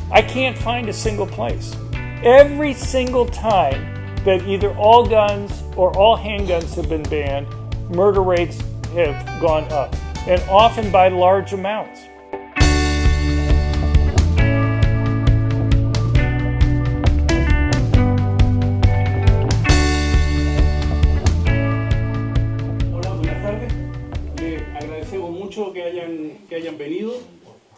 I can't find a single place. Every single time that either all guns or all handguns have been banned, murder rates have gone up, and often by large amounts. Hola, buenas tardes. Les agradecemos mucho que hayan venido.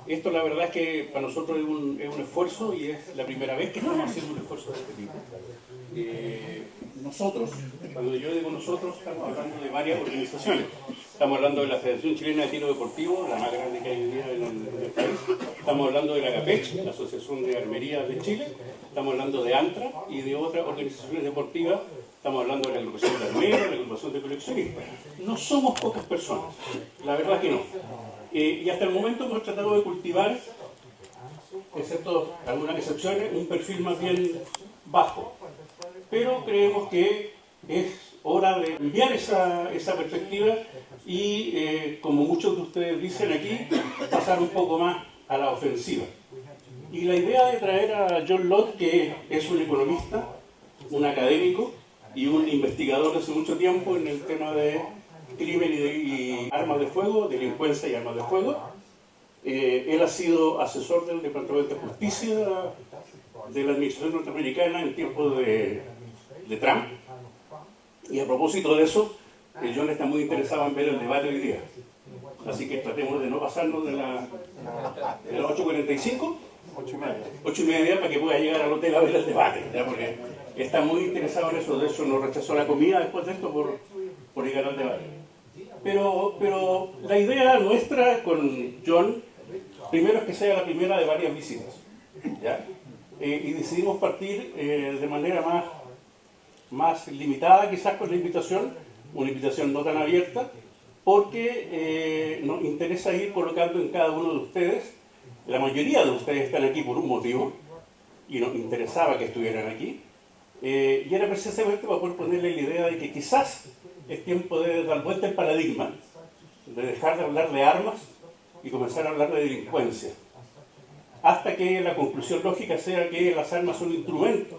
Esto la verdad es que para nosotros es un esfuerzo y es la primera vez que estamos haciendo un esfuerzo de este tipo. Nosotros, cuando yo digo nosotros, estamos hablando de varias organizaciones. Estamos hablando de la Federación Chilena de Tiro Deportivo, la más grande que hay hoy día en el país. Estamos hablando de la AGAPECH, la Asociación de Armería de Chile. Estamos hablando de ANTRA y de otras organizaciones deportivas. Estamos hablando de la agrupación de armeros, la agrupación de coleccionistas. No somos pocas personas, la verdad que no. Y hasta el momento hemos tratado de cultivar, excepto algunas excepciones, un perfil más bien bajo. Pero creemos que es hora de cambiar esa perspectiva y, como muchos de ustedes dicen aquí, pasar un poco más a la ofensiva. Y la idea de traer a John Lott, que es un economista, un académico y un investigador de hace mucho tiempo en el tema de crimen y armas de fuego, delincuencia y armas de fuego. Él ha sido asesor del Departamento de Justicia de la Administración norteamericana en tiempos de Trump. Y a propósito de eso, John está muy interesado en ver el debate hoy día. Así que tratemos de no pasarnos de las 8:45, 8:30, para que pueda llegar al hotel a ver el debate, ¿ya? Porque está muy interesado en eso. De hecho, nos rechazó la comida después de esto por llegar al debate. Pero la idea nuestra con John, primero es que sea la primera de varias visitas, ¿ya? Y decidimos partir de manera más limitada quizás con la invitación, una invitación no tan abierta, porque nos interesa ir colocando en cada uno de ustedes, la mayoría de ustedes están aquí por un motivo, y nos interesaba que estuvieran aquí, y era precisamente para poder ponerle la idea de que quizás es tiempo de dar vuelta el paradigma, de dejar de hablar de armas y comenzar a hablar de delincuencia, hasta que la conclusión lógica sea que las armas son instrumentos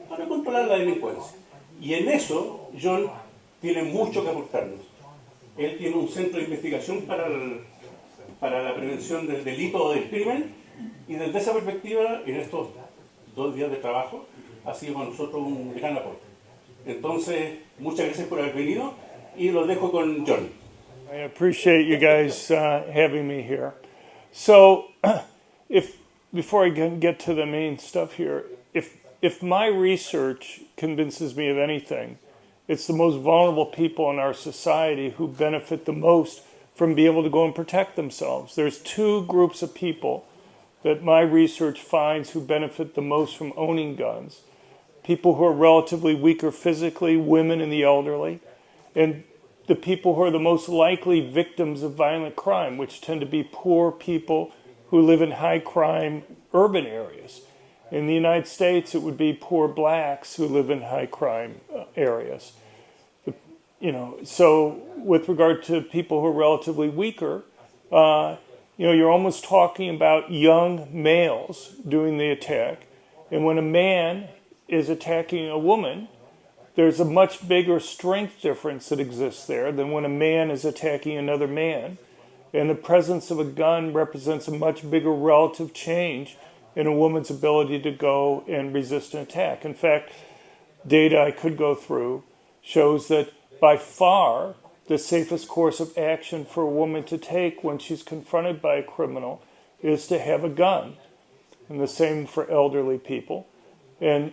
para controlar la delincuencia. Y en eso John tiene mucho que aportarnos. Él tiene un centro de investigación para la prevención del delito o del crimen, y desde esa perspectiva, en estos 2 días de trabajo, ha sido para nosotros un gran aporte. Entonces, muchas gracias por haber venido y los dejo con John. I appreciate you guys having me here. So, before I get to the main stuff here, if my research convinces me of anything, it's the most vulnerable people in our society who benefit the most from being able to go and protect themselves. There's 2 groups of people that my research finds who benefit the most from owning guns. People who are relatively weaker physically, women and the elderly, and the people who are the most likely victims of violent crime, which tend to be poor people who live in high crime urban areas. In the United States, it would be poor blacks who live in high crime areas. So with regard to people who are relatively weaker, you're almost talking about young males doing the attack. And when a man is attacking a woman, there's a much bigger strength difference that exists there than when a man is attacking another man. And the presence of a gun represents a much bigger relative change in a woman's ability to go and resist an attack. In fact, data I could go through shows that by far the safest course of action for a woman to take when she's confronted by a criminal is to have a gun. And the same for elderly people. And,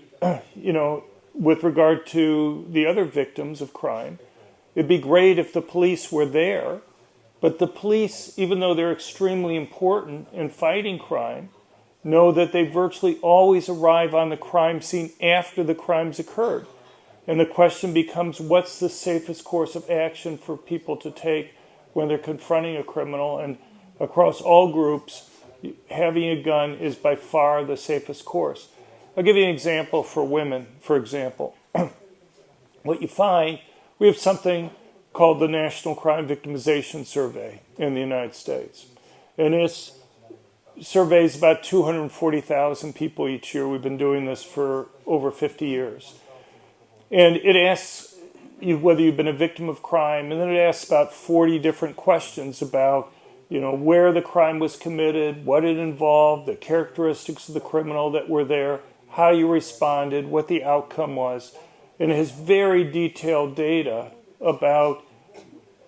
with regard to the other victims of crime, it'd be great if the police were there, but the police, even though they're extremely important in fighting crime, know that they virtually always arrive on the crime scene after the crime's occurred. And the question becomes, what's the safest course of action for people to take when they're confronting a criminal? And across all groups, having a gun is by far the safest course. I'll give you an example for women, for example. What you find, we have something called the National Crime Victimization Survey in the United States. And it's surveys about 240,000 people each year. We've been doing this for over 50 years. And it asks you whether you've been a victim of crime, and then it asks about 40 different questions about, where the crime was committed, what it involved, the characteristics of the criminal that were there, how you responded, what the outcome was. And it has very detailed data about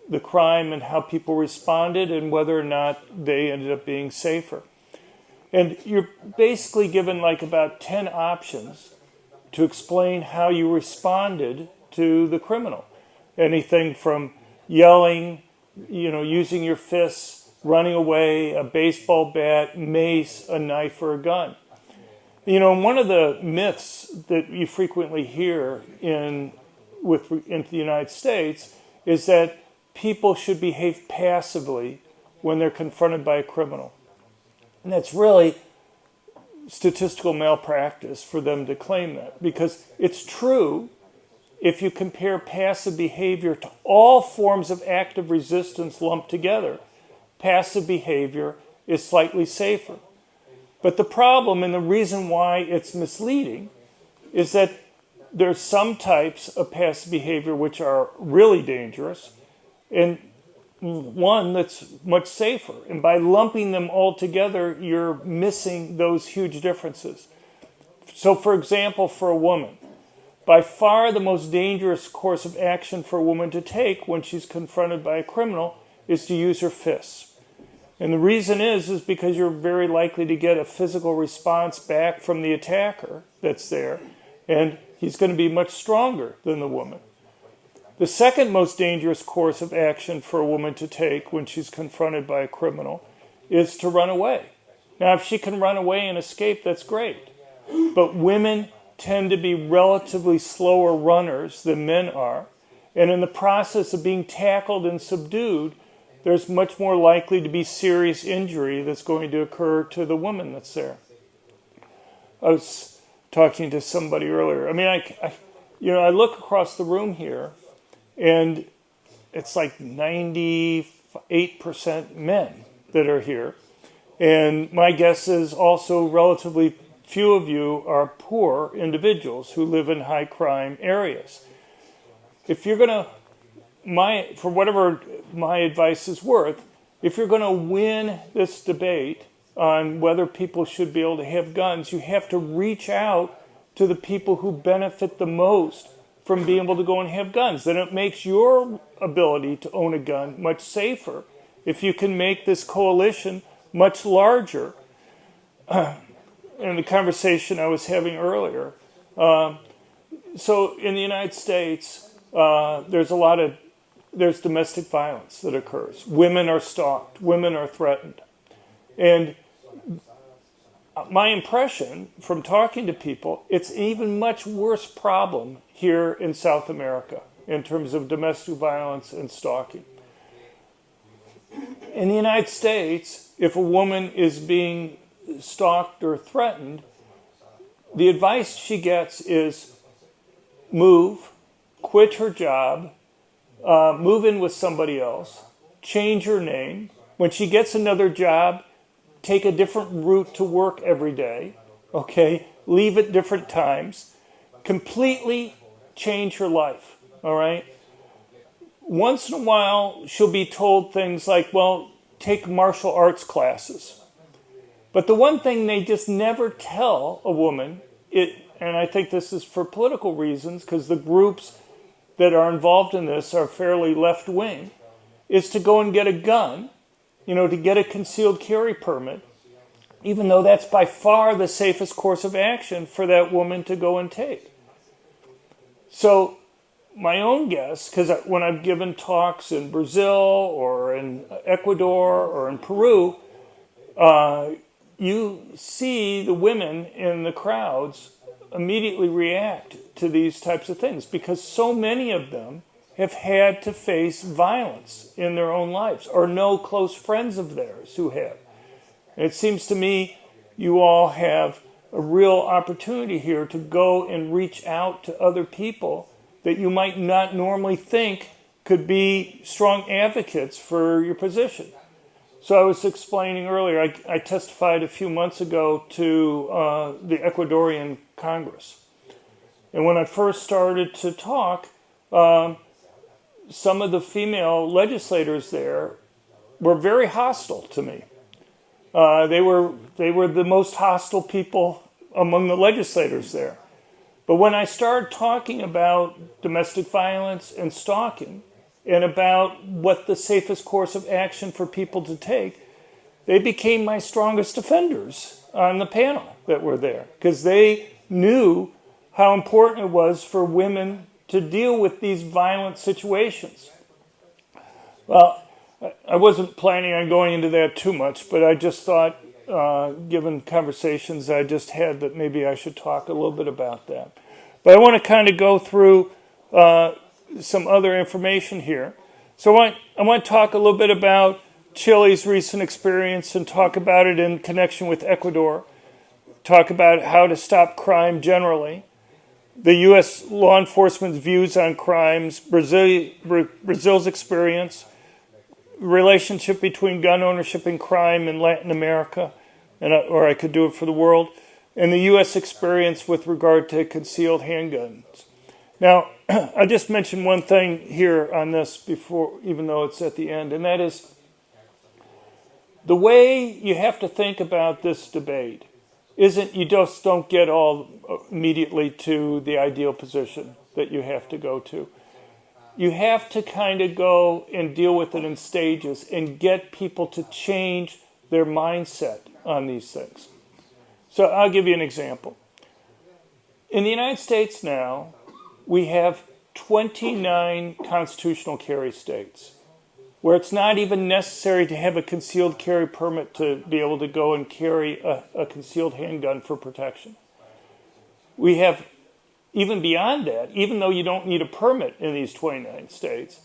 the crime and how people responded and whether or not they ended up being safer. And you're basically given about 10 options to explain how you responded to the criminal. Anything from yelling, using your fists, running away, a baseball bat, mace, a knife, or a gun. One of the myths that you frequently hear in the United States is that people should behave passively when they're confronted by a criminal. And that's really statistical malpractice for them to claim that, because it's true if you compare passive behavior to all forms of active resistance lumped together. Passive behavior is slightly safer. But the problem, and the reason why it's misleading, is that there's some types of passive behavior which are really dangerous, and one that's much safer. And by lumping them all together, you're missing those huge differences. So, for example, for a woman, by far the most dangerous course of action for a woman to take when she's confronted by a criminal is to use her fists. And the reason is because you're very likely to get a physical response back from the attacker that's there, and he's going to be much stronger than the woman. The second most dangerous course of action for a woman to take when she's confronted by a criminal is to run away. Now, if she can run away and escape, that's great. But women tend to be relatively slower runners than men are, and in the process of being tackled and subdued, there's much more likely to be serious injury that's going to occur to the woman that's there. I was talking to somebody earlier. I look across the room here, and it's like 98% men that are here. And my guess is also relatively few of you are poor individuals who live in high crime areas. If you're going to, for whatever my advice is worth, if you're going to win this debate on whether people should be able to have guns, you have to reach out to the people who benefit the most from being able to go and have guns. Then it makes your ability to own a gun much safer if you can make this coalition much larger. In the conversation I was having earlier, so in the United States, there's domestic violence that occurs. Women are stalked. Women are threatened. And my impression from talking to people, it's an even much worse problem here in South America in terms of domestic violence and stalking. In the United States, if a woman is being stalked or threatened, the advice she gets is move, quit her job, move in with somebody else, change her name. When she gets another job, take a different route to work every day, okay? Leave at different times. Completely change her life, all right? Once in a while, she'll be told things like, well, take martial arts classes. But the one thing they just never tell a woman, and I think this is for political reasons, because the groups that are involved in this are fairly left-wing, is to go and get a gun, to get a concealed carry permit, even though that's by far the safest course of action for that woman to go and take. So my own guess, because when I've given talks in Brazil or in Ecuador or in Peru, you see the women in the crowds immediately react to these types of things because so many of them have had to face violence in their own lives or know close friends of theirs who have. And it seems to me you all have a real opportunity here to go and reach out to other people that you might not normally think could be strong advocates for your position. So I was explaining earlier, I testified a few months ago to the Ecuadorian Congress. And when I first started to talk, some of the female legislators there were very hostile to me. They were the most hostile people among the legislators there. But when I started talking about domestic violence and stalking and about what the safest course of action for people to take, they became my strongest defenders on the panel that were there, because they knew how important it was for women to deal with these violent situations. Well, I wasn't planning on going into that too much, but I just thought, given conversations I just had, that maybe I should talk a little bit about that. But I want to kind of go through some other information here. So I want to talk a little bit about Chile's recent experience and talk about it in connection with Ecuador, talk about how to stop crime generally, the U.S. law enforcement's views on crimes, Brazil's experience, relationship between gun ownership and crime in Latin America, or I could do it for the world, and the U.S. experience with regard to concealed handguns. Now, I just mentioned one thing here on this before, even though it's at the end, and that is the way you have to think about this debate isn't you just don't get all immediately to the ideal position that you have to go to. You have to kind of go and deal with it in stages and get people to change their mindset on these things. So I'll give you an example. In the United States now, we have 29 constitutional carry states where it's not even necessary to have a concealed carry permit to be able to go and carry a concealed handgun for protection. We have, even beyond that, even though you don't need a permit in these 29 states,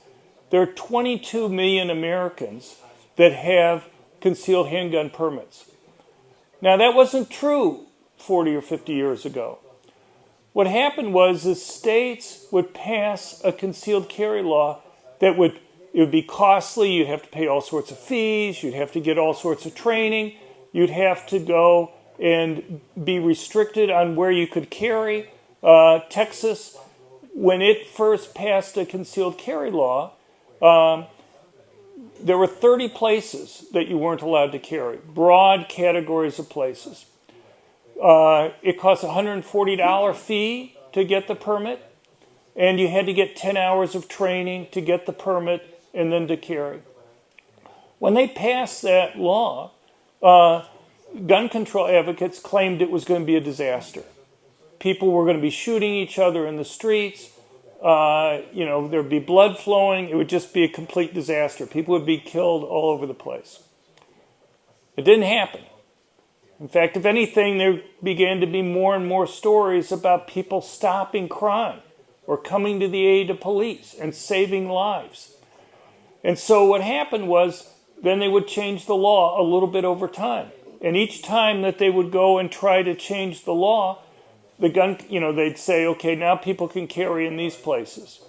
there are 22 million Americans that have concealed handgun permits. Now, that wasn't true 40 or 50 years ago. What happened was the states would pass a concealed carry law that would be costly. You'd have to pay all sorts of fees. You'd have to get all sorts of training. You'd have to go and be restricted on where you could carry. Texas, when it first passed a concealed carry law, there were 30 places that you weren't allowed to carry, broad categories of places. It cost a $140 fee to get the permit, and you had to get 10 hours of training to get the permit and then to carry. When they passed that law, gun control advocates claimed it was going to be a disaster. People were going to be shooting each other in the streets. There'd be blood flowing. It would just be a complete disaster. People would be killed all over the place. It didn't happen. In fact, if anything, there began to be more and more stories about people stopping crime or coming to the aid of police and saving lives. And so what happened was then they would change the law a little bit over time. And each time that they would go and try to change the law, they'd say, okay, now people can carry in these places.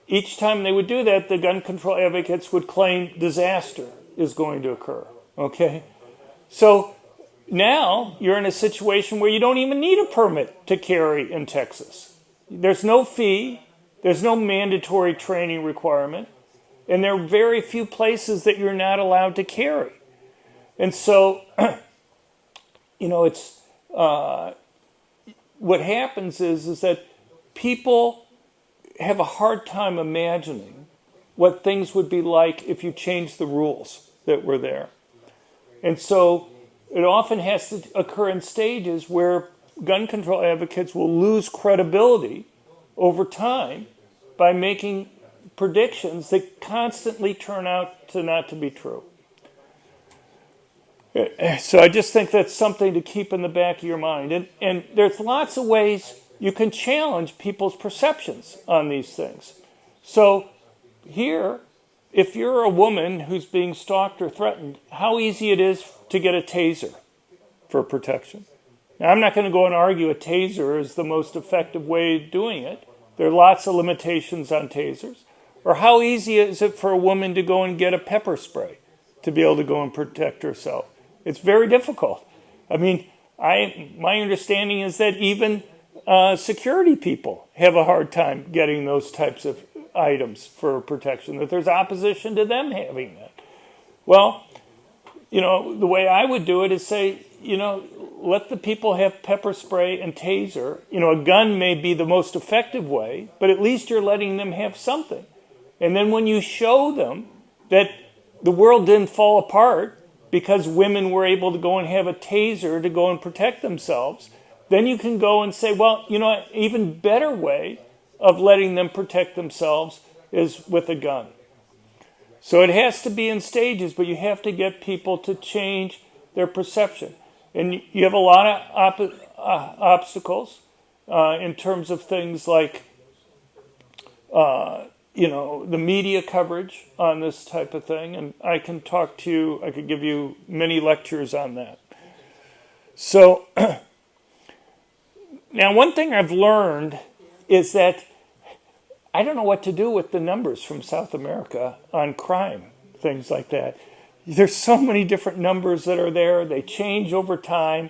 Each time they would do that, the gun control advocates would claim disaster is going to occur. Okay? So now you're in a situation where you don't even need a permit to carry in Texas. There's no fee. There's no mandatory training requirement. And there are very few places that you're not allowed to carry. And so, it's what happens is that people have a hard time imagining what things would be like if you changed the rules that were there. And so it often has to occur in stages where gun control advocates will lose credibility over time by making predictions that constantly turn out to not to be true. So I just think that's something to keep in the back of your mind. And there's lots of ways you can challenge people's perceptions on these things. So here, if you're a woman who's being stalked or threatened, how easy it is to get a taser for protection. Now, I'm not going to go and argue a taser is the most effective way of doing it. There are lots of limitations on tasers. Or how easy is it for a woman to go and get a pepper spray to be able to go and protect herself. It's very difficult. I mean, my understanding is that even security people have a hard time getting those types of items for protection, that there's opposition to them having that. Well, the way I would do it is say, let the people have pepper spray and taser. A gun may be the most effective way, but at least you're letting them have something. And then when you show them that the world didn't fall apart because women were able to go and have a taser to go and protect themselves, then you can go and say, well, an even better way of letting them protect themselves is with a gun. So it has to be in stages, but you have to get people to change their perception. And you have a lot of obstacles in terms of things like, the media coverage on this type of thing. And I could give you many lectures on that. So now one thing I've learned is that I don't know what to do with the numbers from South America on crime, things like that. There's so many different numbers that are there. They change over time.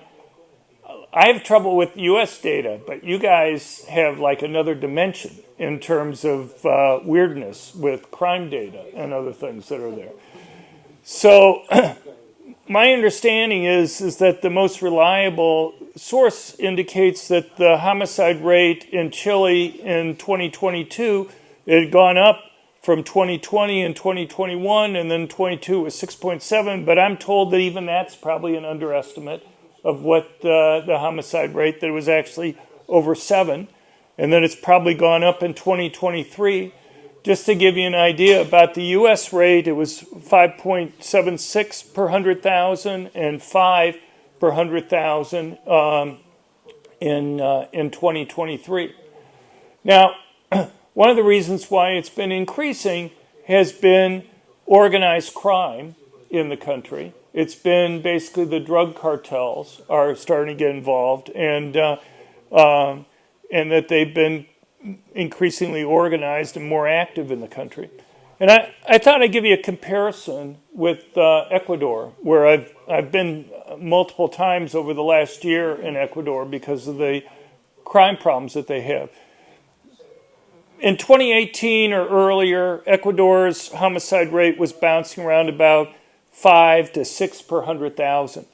I have trouble with U.S. data, but you guys have like another dimension in terms of weirdness with crime data and other things that are there. So my understanding is that the most reliable source indicates that the homicide rate in Chile in 2022 had gone up from 2020 and 2021, and then 22 was 6.7, but I'm told that even that's probably an underestimate of what the homicide rate, that it was actually over 7, and then it's probably gone up in 2023. Just to give you an idea about the U.S. rate, it was 5.76 per 100,000 and 5 per 100,000 in 2023. Now, one of the reasons why it's been increasing has been organized crime in the country. It's been basically the drug cartels are starting to get involved, and that they've been increasingly organized and more active in the country. And I thought I'd give you a comparison with Ecuador, where I've been multiple times over the last year in Ecuador because of the crime problems that they have. In 2018 or earlier, Ecuador's homicide rate was bouncing around about 5 to 6 per 100,000.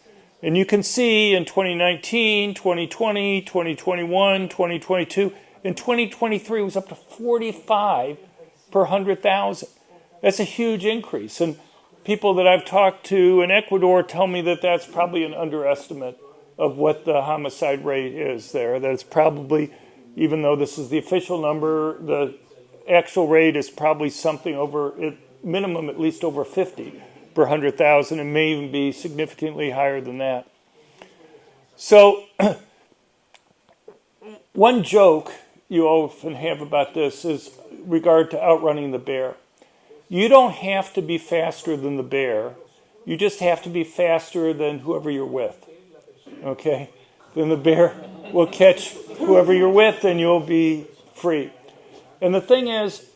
And you can see in 2019, 2020, 2021, 2022, in 2023 it was up to 45 per 100,000. That's a huge increase. And people that I've talked to in Ecuador tell me that that's probably an underestimate of what the homicide rate is there. That it's probably, even though this is the official number, the actual rate is probably something over, at minimum at least over 50 per 100,000, and may even be significantly higher than that. So one joke you often have about this is regard to outrunning the bear. You don't have to be faster than the bear. You just have to be faster than whoever you're with. Okay? Then the bear will catch whoever you're with and you'll be free. And the thing is,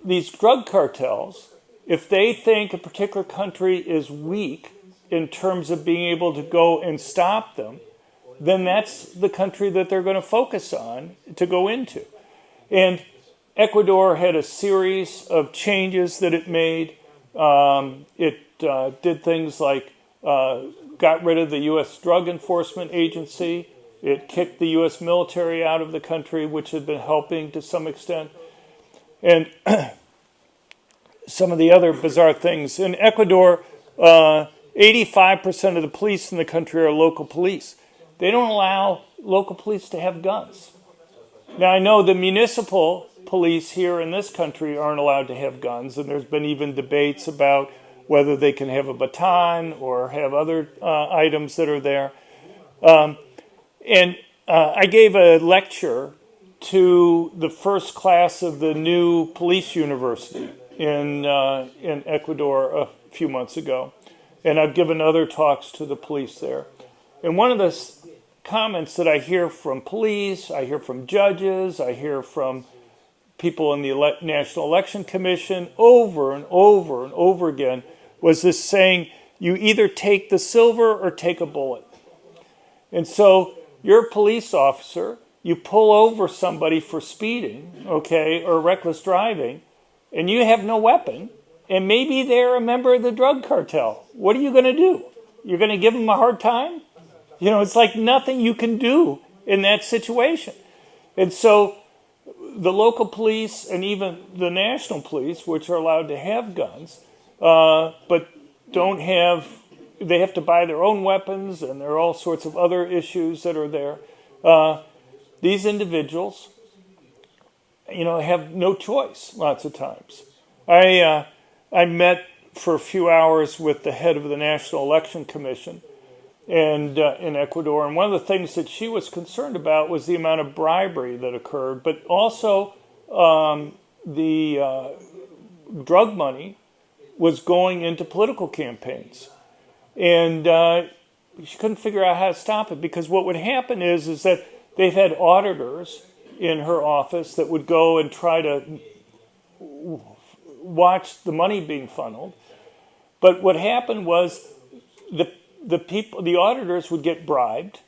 these drug cartels, if they think a particular country is weak in terms of being able to go and stop them, then that's the country that they're going to focus on to go into. And Ecuador had a series of changes that it made. It did things like got rid of the U.S. Drug Enforcement Agency. It kicked the U.S. military out of the country, which had been helping to some extent. And some of the other bizarre things. In Ecuador, 85% of the police in the country are local police. They don't allow local police to have guns. Now, I know the municipal police here in this country aren't allowed to have guns, and there's been even debates about whether they can have a baton or have other items that are there. And I gave a lecture to the first class of the new police university in Ecuador a few months ago. And I've given other talks to the police there. And one of the comments that I hear from police, I hear from judges, I hear from people in the National Election Commission over and over and over again was this saying, you either take the silver or take a bullet. And so you're a police officer, you pull over somebody for speeding, okay, or reckless driving, and you have no weapon, and maybe they're a member of the drug cartel. What are you going to do? You're going to give them a hard time? You know, it's like nothing you can do in that situation. And so the local police and even the national police, which are allowed to have guns, but don't have, they have to buy their own weapons, and there are all sorts of other issues that are there. These individuals, you know, have no choice lots of times. I met for a few hours with the head of the National Election Commission and in Ecuador, and one of the things that she was concerned about was the amount of bribery that occurred, but also the drug money was going into political campaigns. And she couldn't figure out how to stop it, because what would happen is that they've had auditors in her office that would go and try to watch the money being funneled. But what happened was the auditors would get bribed.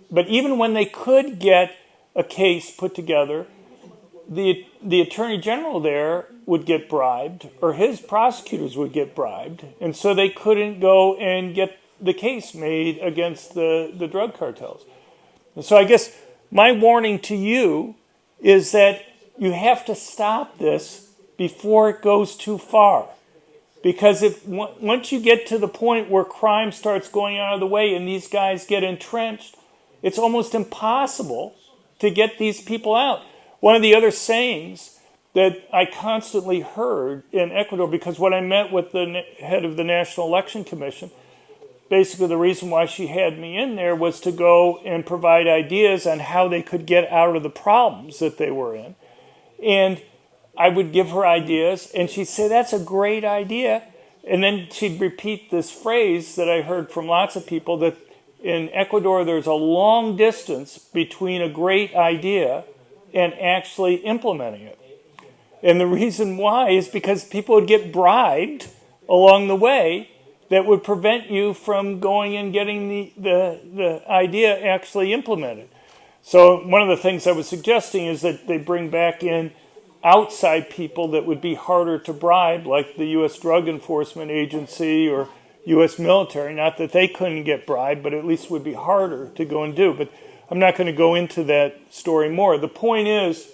But even when they could get a case put together, the attorney general there would get bribed, or his prosecutors would get bribed, and so they couldn't go and get the case made against the drug cartels. And so I guess my warning to you is that you have to stop this before it goes too far. Because once you get to the point where crime starts going out of the way and these guys get entrenched, it's almost impossible to get these people out. One of the other sayings that I constantly heard in Ecuador, because when I met with the head of the National Election Commission, basically the reason why she had me in there was to go and provide ideas on how they could get out of the problems that they were in. And I would give her ideas, and she'd say, that's a great idea. And then she'd repeat this phrase that I heard from lots of people, that in Ecuador there's a long distance between a great idea and actually implementing it. And the reason why is because people would get bribed along the way that would prevent you from going and getting the idea actually implemented. So one of the things I was suggesting is that they bring back in outside people that would be harder to bribe, like the U.S. Drug Enforcement Agency or U.S. military. Not that they couldn't get bribed, but at least would be harder to go and do. But I'm not going to go into that story more. The point is,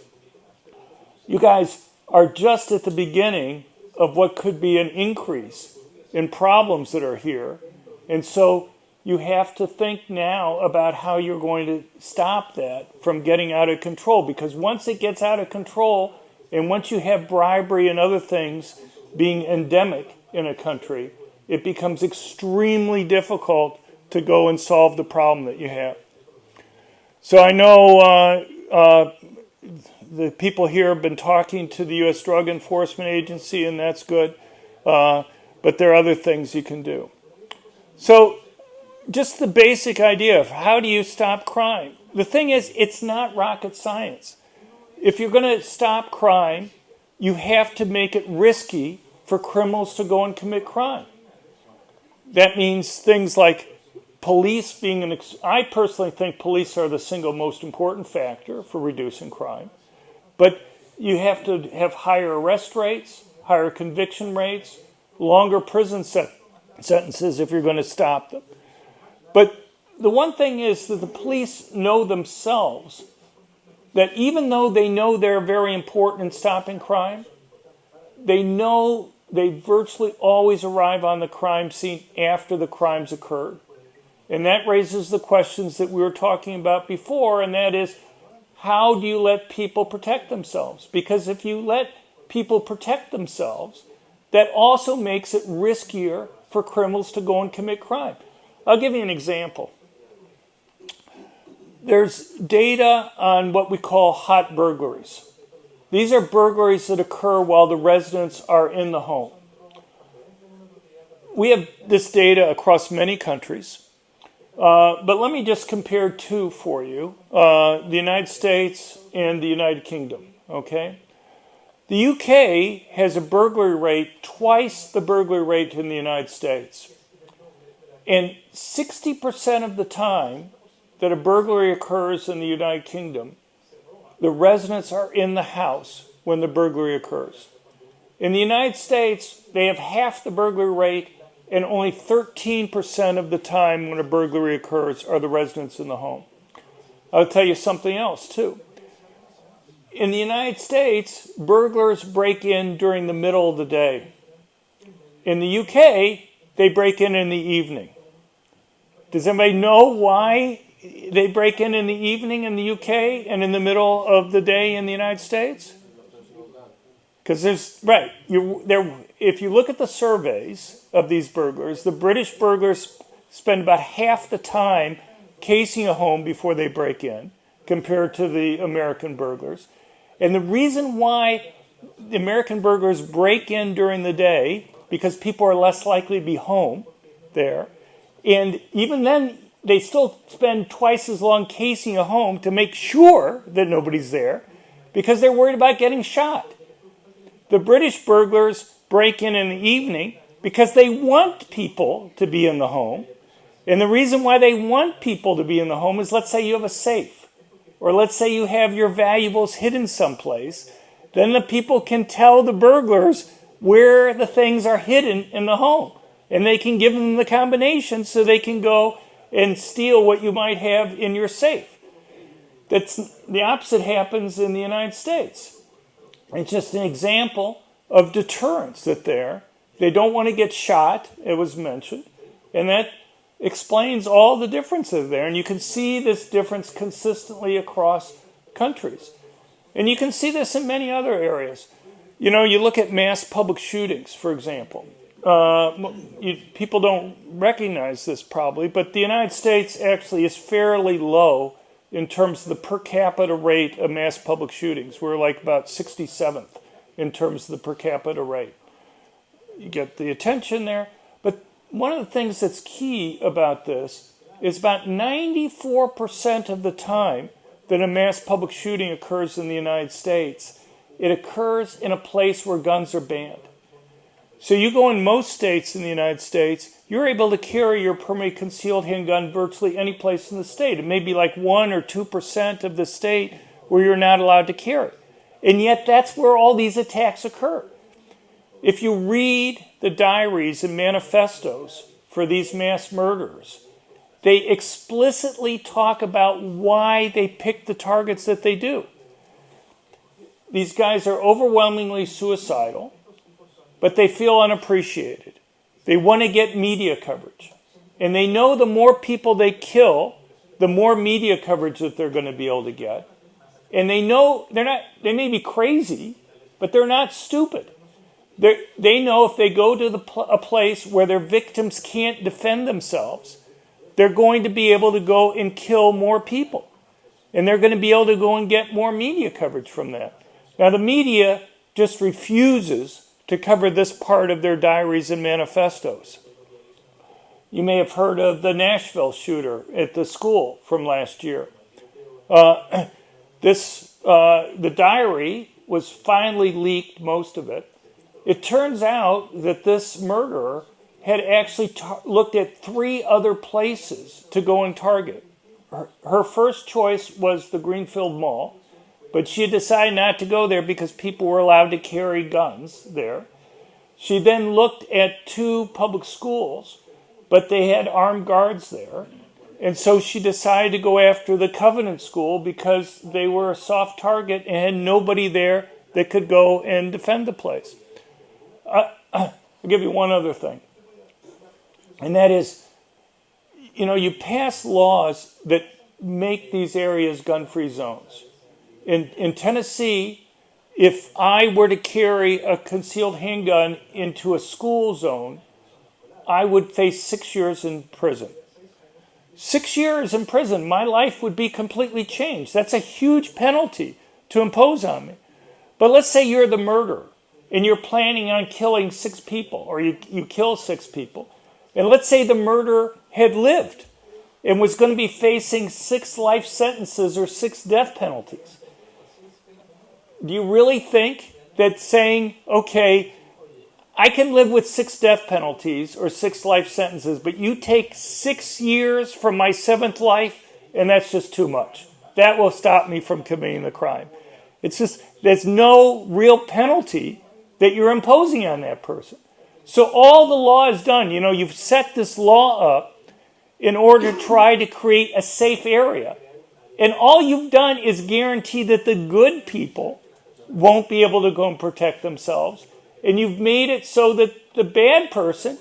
you guys are just at the beginning of what could be an increase in problems that are here. And so you have to think now about how you're going to stop that from getting out of control. Because once it gets out of control, and once you have bribery and other things being endemic in a country, it becomes extremely difficult to go and solve the problem that you have. So I know the people here have been talking to the U.S. Drug Enforcement Agency, and that's good. But there are other things you can do. So just the basic idea of how do you stop crime. The thing is, it's not rocket science. If you're going to stop crime, you have to make it risky for criminals to go and commit crime. That means things like police being I personally think police are the single most important factor for reducing crime. But you have to have higher arrest rates, higher conviction rates, longer prison sentences if you're going to stop them. But the one thing is that the police know themselves that even though they know they're very important in stopping crime, they know they virtually always arrive on the crime scene after the crime's occurred. And that raises the questions that we were talking about before, and that is, how do you let people protect themselves? Because if you let people protect themselves, that also makes it riskier for criminals to go and commit crime. I'll give you an example. There's data on what we call hot burglaries. These are burglaries that occur while the residents are in the home. We have this data across many countries, but let me just compare two for you, the United States and the United Kingdom, okay? The UK has a burglary rate twice the burglary rate in the United States. And 60% of the time that a burglary occurs in the United Kingdom, the residents are in the house when the burglary occurs. In the United States, they have half the burglary rate, and only 13% of the time when a burglary occurs are the residents in the home. I'll tell you something else, too. In the United States, burglars break in during the middle of the day. In the UK, they break in the evening. Does anybody know why they break in the evening in the UK and in the middle of the day in the United States? Because if you look at the surveys of these burglars, the British burglars spend about half the time casing a home before they break in compared to the American burglars. And the reason why the American burglars break in during the day, because people are less likely to be home there, and even then they still spend twice as long casing a home to make sure that nobody's there, because they're worried about getting shot. The British burglars break in the evening because they want people to be in the home. And the reason why they want people to be in the home is, let's say you have a safe, or let's say you have your valuables hidden someplace. Then the people can tell the burglars where the things are hidden in the home. And they can give them the combination so they can go and steal what you might have in your safe. That's the opposite happens in the United States. It's just an example of deterrence that they don't want to get shot, it was mentioned, and that explains all the differences there. And you can see this difference consistently across countries. And you can see this in many other areas. You know, you look at mass public shootings, for example. People don't recognize this probably, but the United States actually is fairly low in terms of the per capita rate of mass public shootings. We're like about 67th in terms of the per capita rate. You get the attention there. But one of the things that's key about this is about 94% of the time that a mass public shooting occurs in the United States, it occurs in a place where guns are banned. So you go in most states in the United States, you're able to carry your permanently concealed handgun virtually any place in the state. It may be like 1 or 2% of the state where you're not allowed to carry. And yet that's where all these attacks occur. If you read the diaries and manifestos for these mass murderers, they explicitly talk about why they pick the targets that they do. These guys are overwhelmingly suicidal, but they feel unappreciated. They want to get media coverage. And they know the more people they kill, the more media coverage that they're going to be able to get. And they know they may be crazy, but they're not stupid. They know if they go to a place where their victims can't defend themselves, they're going to be able to go and kill more people. And they're going to be able to go and get more media coverage from that. Now, the media just refuses to cover this part of their diaries and manifestos. You may have heard of the Nashville shooter at the school from last year. The diary was finally leaked, most of it. It turns out that this murderer had actually looked at 3 other places to go and target. Her first choice was the Greenfield Mall, but she decided not to go there because people were allowed to carry guns there. She then looked at 2 public schools, but they had armed guards there. And so she decided to go after the Covenant School because they were a soft target and had nobody there that could go and defend the place. I'll give you one other thing. And that is, you pass laws that make these areas gun-free zones. In Tennessee, if I were to carry a concealed handgun into a school zone, I would face 6 years in prison. 6 years in prison, my life would be completely changed. That's a huge penalty to impose on me. But let's say you're the murderer and you're planning on killing 6 people, or you kill 6 people. And let's say the murderer had lived and was going to be facing 6 life sentences or 6 death penalties. Do you really think that's saying, okay, I can live with 6 death penalties or 6 life sentences, but you take 6 years from my 7th life, and that's just too much. That will stop me from committing the crime. It's just, there's no real penalty that you're imposing on that person. So all the law is done. You've set this law up in order to try to create a safe area. And all you've done is guarantee that the good people won't be able to go and protect themselves. And you've made it so that the bad person,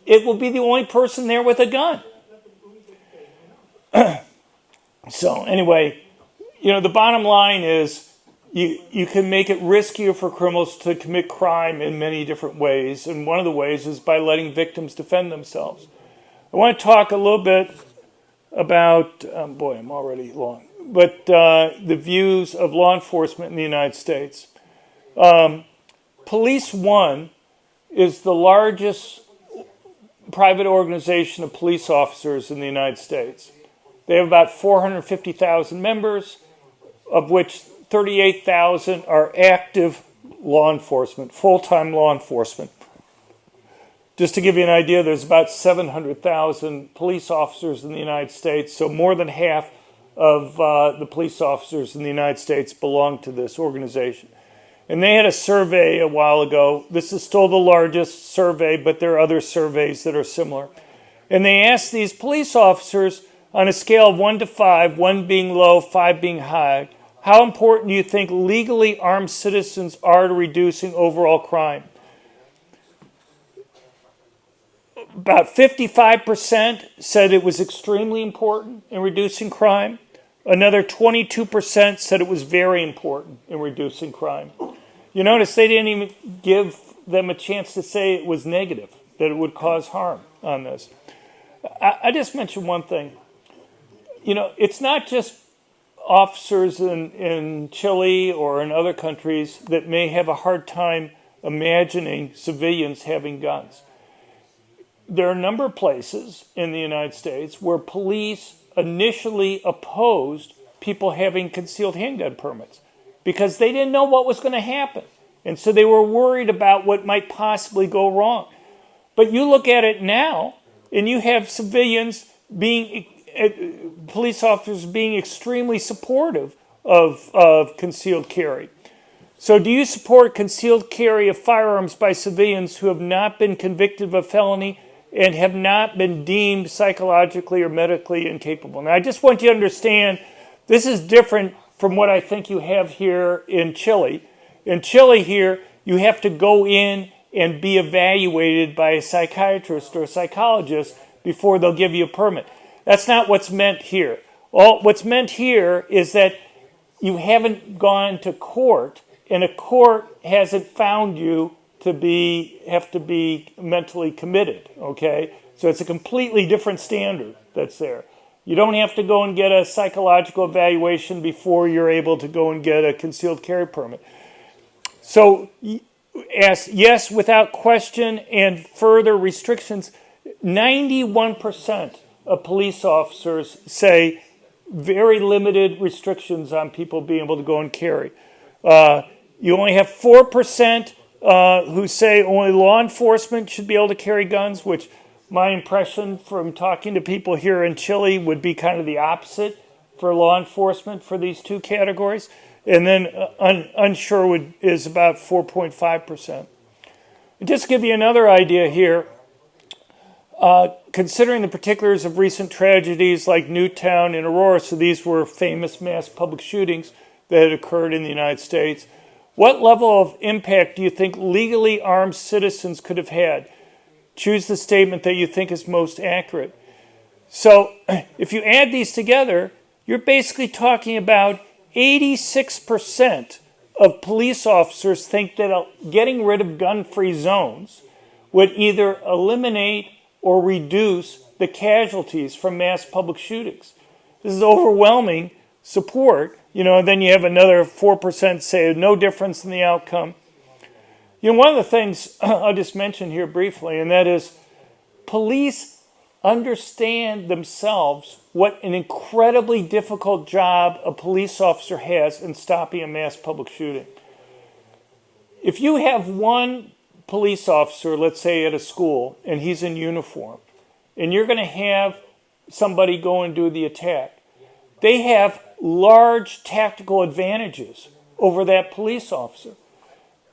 it will be the only person there with a gun. So anyway, the bottom line is you can make it riskier for criminals to commit crime in many different ways. And one of the ways is by letting victims defend themselves. I want to talk a little bit about, I'm already long, but the views of law enforcement in the United States. Police One is the largest private organization of police officers in the United States. They have about 450,000 members, of which 38,000 are active law enforcement, full-time law enforcement. Just to give you an idea, there's about 700,000 police officers in the United States, so more than half of the police officers in the United States belong to this organization. And they had a survey a while ago. This is still the largest survey, but there are other surveys that are similar. And they asked these police officers on a scale of 1 to 5, 1 being low, 5 being high, how important do you think legally armed citizens are to reducing overall crime? About 55% said it was extremely important in reducing crime. Another 22% said it was very important in reducing crime. You notice they didn't even give them a chance to say it was negative, that it would cause harm on this. I just mentioned one thing. It's not just officers in Chile or in other countries that may have a hard time imagining civilians having guns. There are a number of places in the United States where police initially opposed people having concealed handgun permits because they didn't know what was going to happen. And so they were worried about what might possibly go wrong. But you look at it now, and you have civilians police officers being extremely supportive of concealed carry. So do you support concealed carry of firearms by civilians who have not been convicted of a felony and have not been deemed psychologically or medically incapable? Now, I just want you to understand this is different from what I think you have here in Chile. In Chile here, you have to go in and be evaluated by a psychiatrist or a psychologist before they'll give you a permit. That's not what's meant here. What's meant here is that you haven't gone to court, and a court hasn't found you to have to be mentally committed, okay? So it's a completely different standard that's there. You don't have to go and get a psychological evaluation before you're able to go and get a concealed carry permit. So, yes, without question and further restrictions, 91% of police officers say very limited restrictions on people being able to go and carry. You only have 4% who say only law enforcement should be able to carry guns, which my impression from talking to people here in Chile would be kind of the opposite for law enforcement for these two categories. And then unsure is about 4.5%. Just to give you another idea here, considering the particulars of recent tragedies like Newtown and Aurora, so these were famous mass public shootings that had occurred in the United States, what level of impact do you think legally armed citizens could have had? Choose the statement that you think is most accurate. So if you add these together, you're basically talking about 86% of police officers think that getting rid of gun-free zones would either eliminate or reduce the casualties from mass public shootings. This is overwhelming support, and then you have another 4% say no difference in the outcome. One of the things I'll just mention here briefly, and that is police understand themselves what an incredibly difficult job a police officer has in stopping a mass public shooting. if you have one police officer, let's say at a school, and he's in uniform, and you're going to have somebody go and do the attack, they have large tactical advantages over that police officer.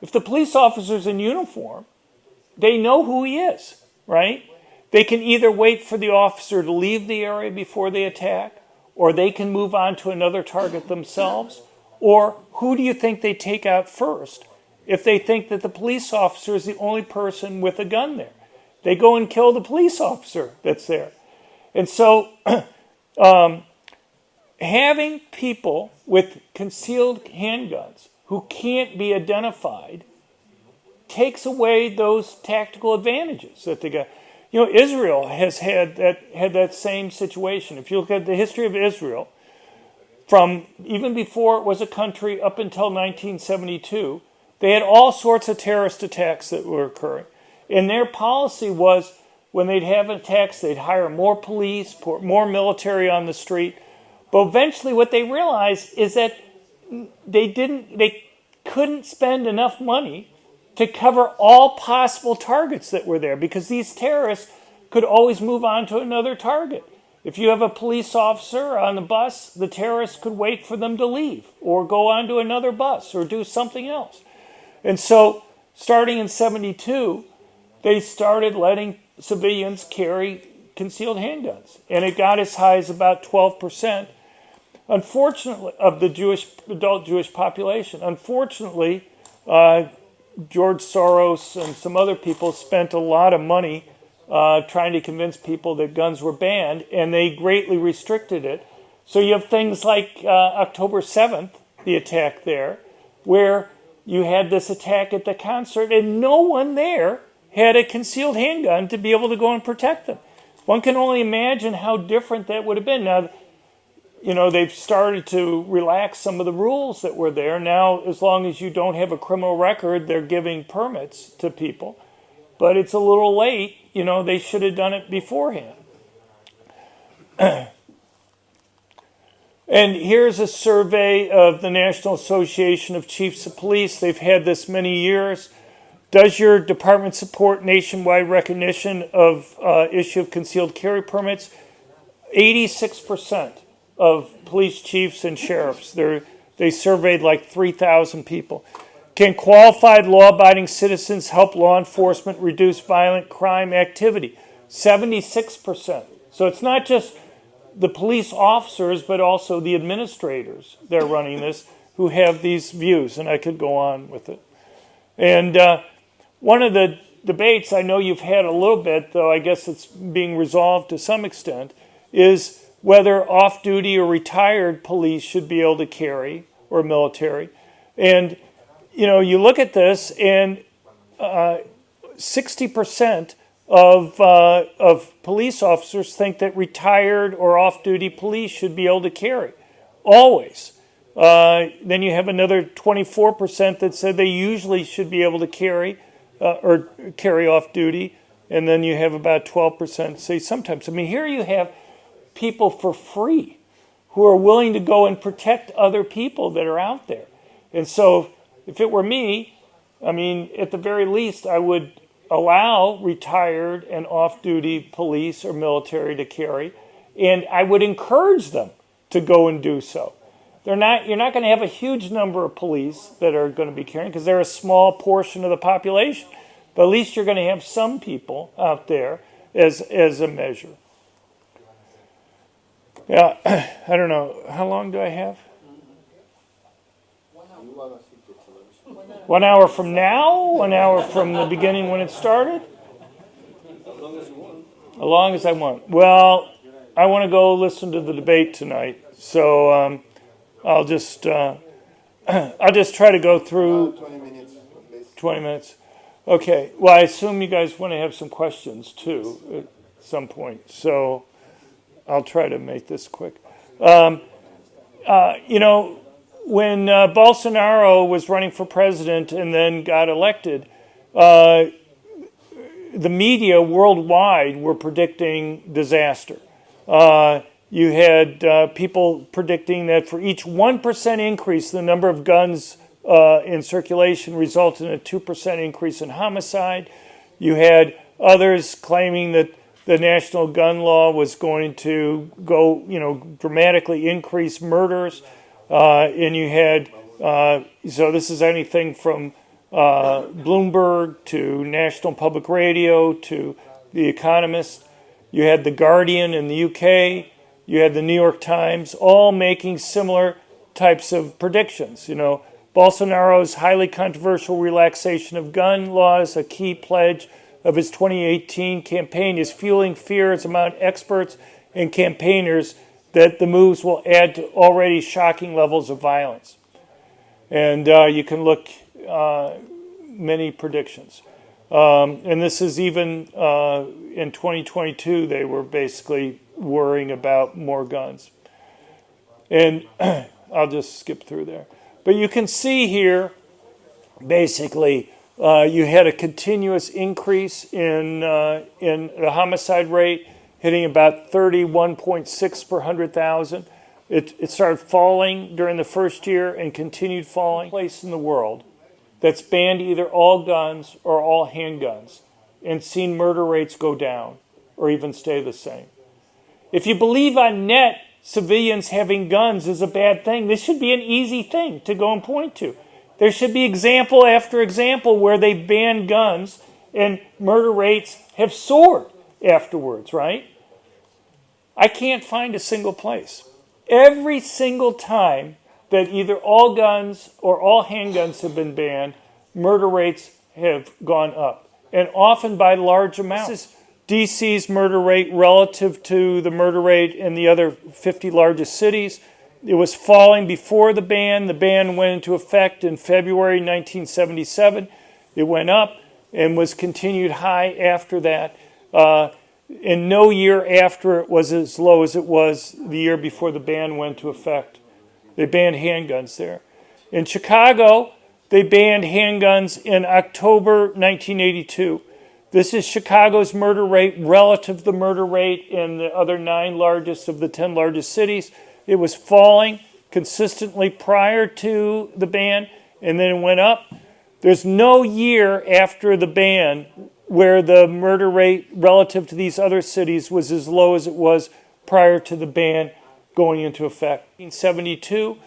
If the police officer's in uniform, they know who he is, right? They can either wait for the officer to leave the area before they attack, or they can move on to another target themselves. Or who do you think they take out first if they think that the police officer is the only person with a gun there? They go and kill the police officer that's there. And so having people with concealed handguns who can't be identified takes away those tactical advantages that they got. You know, Israel has had that same situation. If you look at the history of Israel, from even before it was a country up until 1972, they had all sorts of terrorist attacks that were occurring. And their policy was, when they'd have attacks, they'd hire more police, put more military on the street. But eventually what they realized is that they couldn't spend enough money to cover all possible targets that were there, because these terrorists could always move on to another target. If you have a police officer on the bus, the terrorists could wait for them to leave or go on to another bus or do something else. And so starting in 72, they started letting civilians carry concealed handguns. And it got as high as about 12%, unfortunately, of the adult Jewish population. Unfortunately, George Soros and some other people spent a lot of money trying to convince people that guns were banned, and they greatly restricted it. So you have things like October 7th, the attack there, where you had this attack at the concert, and no one there had a concealed handgun to be able to go and protect them. One can only imagine how different that would have been. Now, you know, they've started to relax some of the rules that were there. Now, as long as you don't have a criminal record, they're giving permits to people. But it's a little late. You know, they should have done it beforehand. And here's a survey of the National Association of Chiefs of Police. They've had this many years. Does your department support nationwide recognition of issue of concealed carry permits? 86% of police chiefs and sheriffs. They surveyed like 3,000 people. Can qualified law-abiding citizens help law enforcement reduce violent crime activity? 76%. So it's not just the police officers, but also the administrators that are running this who have these views, and I could go on with it. And one of the debates I know you've had a little bit, though I guess it's being resolved to some extent, is whether off-duty or retired police should be able to carry, or military. And, you know, you look at this, and 60% of police officers think that retired or off-duty police should be able to carry, always. Then you have another 24% that said they usually should be able to carry, or carry off-duty, and then you have about 12% say sometimes. I mean, here you have people for free who are willing to go and protect other people that are out there. And so if it were me, I mean, at the very least, I would allow retired and off-duty police or military to carry, and I would encourage them to go and do so. You're not going to have a huge number of police that are going to be carrying, because they're a small portion of the population. But at least you're going to have some people out there as a measure. Yeah, I don't know. How long do I have? 1 hour from now? 1 hour from the beginning when it started? As long as I want. Well, I want to go listen to the debate tonight, so I'll just try to go through 20 minutes. 20 minutes. Okay. Well, I assume you guys want to have some questions too at some point, so I'll try to make this quick. You know, when Bolsonaro was running for president and then got elected, the media worldwide were predicting disaster. You had people predicting that for each 1% increase in the number of guns in circulation resulted in a 2% increase in homicide. You had others claiming that the national gun law was going to go, dramatically increase murders. And you had, so this is anything from Bloomberg to National Public Radio to The Economist. You had The Guardian in the UK. You had the New York Times, all making similar types of predictions. Bolsonaro's highly controversial relaxation of gun laws, a key pledge of his 2018 campaign, is fueling fears among experts and campaigners that the moves will add to already shocking levels of violence. And you can look many predictions. And this is even in 2022, they were basically worrying about more guns. And I'll just skip through there. But you can see here, basically, you had a continuous increase in the homicide rate, hitting about 31.6 per 100,000. It started falling during the first year and continued falling. Place in the world that's banned either all guns or all handguns and seen murder rates go down or even stay the same. If you believe on net civilians having guns is a bad thing, this should be an easy thing to go and point to. There should be example after example where they've banned guns and murder rates have soared afterwards, right? I can't find a single place. Every single time that either all guns or all handguns have been banned, murder rates have gone up, and often by large amounts. This is DC's murder rate relative to the murder rate in the other 50 largest cities. It was falling before the ban. The ban went into effect in February 1977. It went up and was continued high after that. And no year after it was as low as it was the year before the ban went into effect. They banned handguns there. In Chicago, they banned handguns in October 1982. This is Chicago's murder rate relative to the murder rate in the other 9 largest of the 10 largest cities. It was falling consistently prior to the ban, and then it went up. There's no year after the ban where the murder rate relative to these other cities was as low as it was prior to the ban going into effect. In 1972,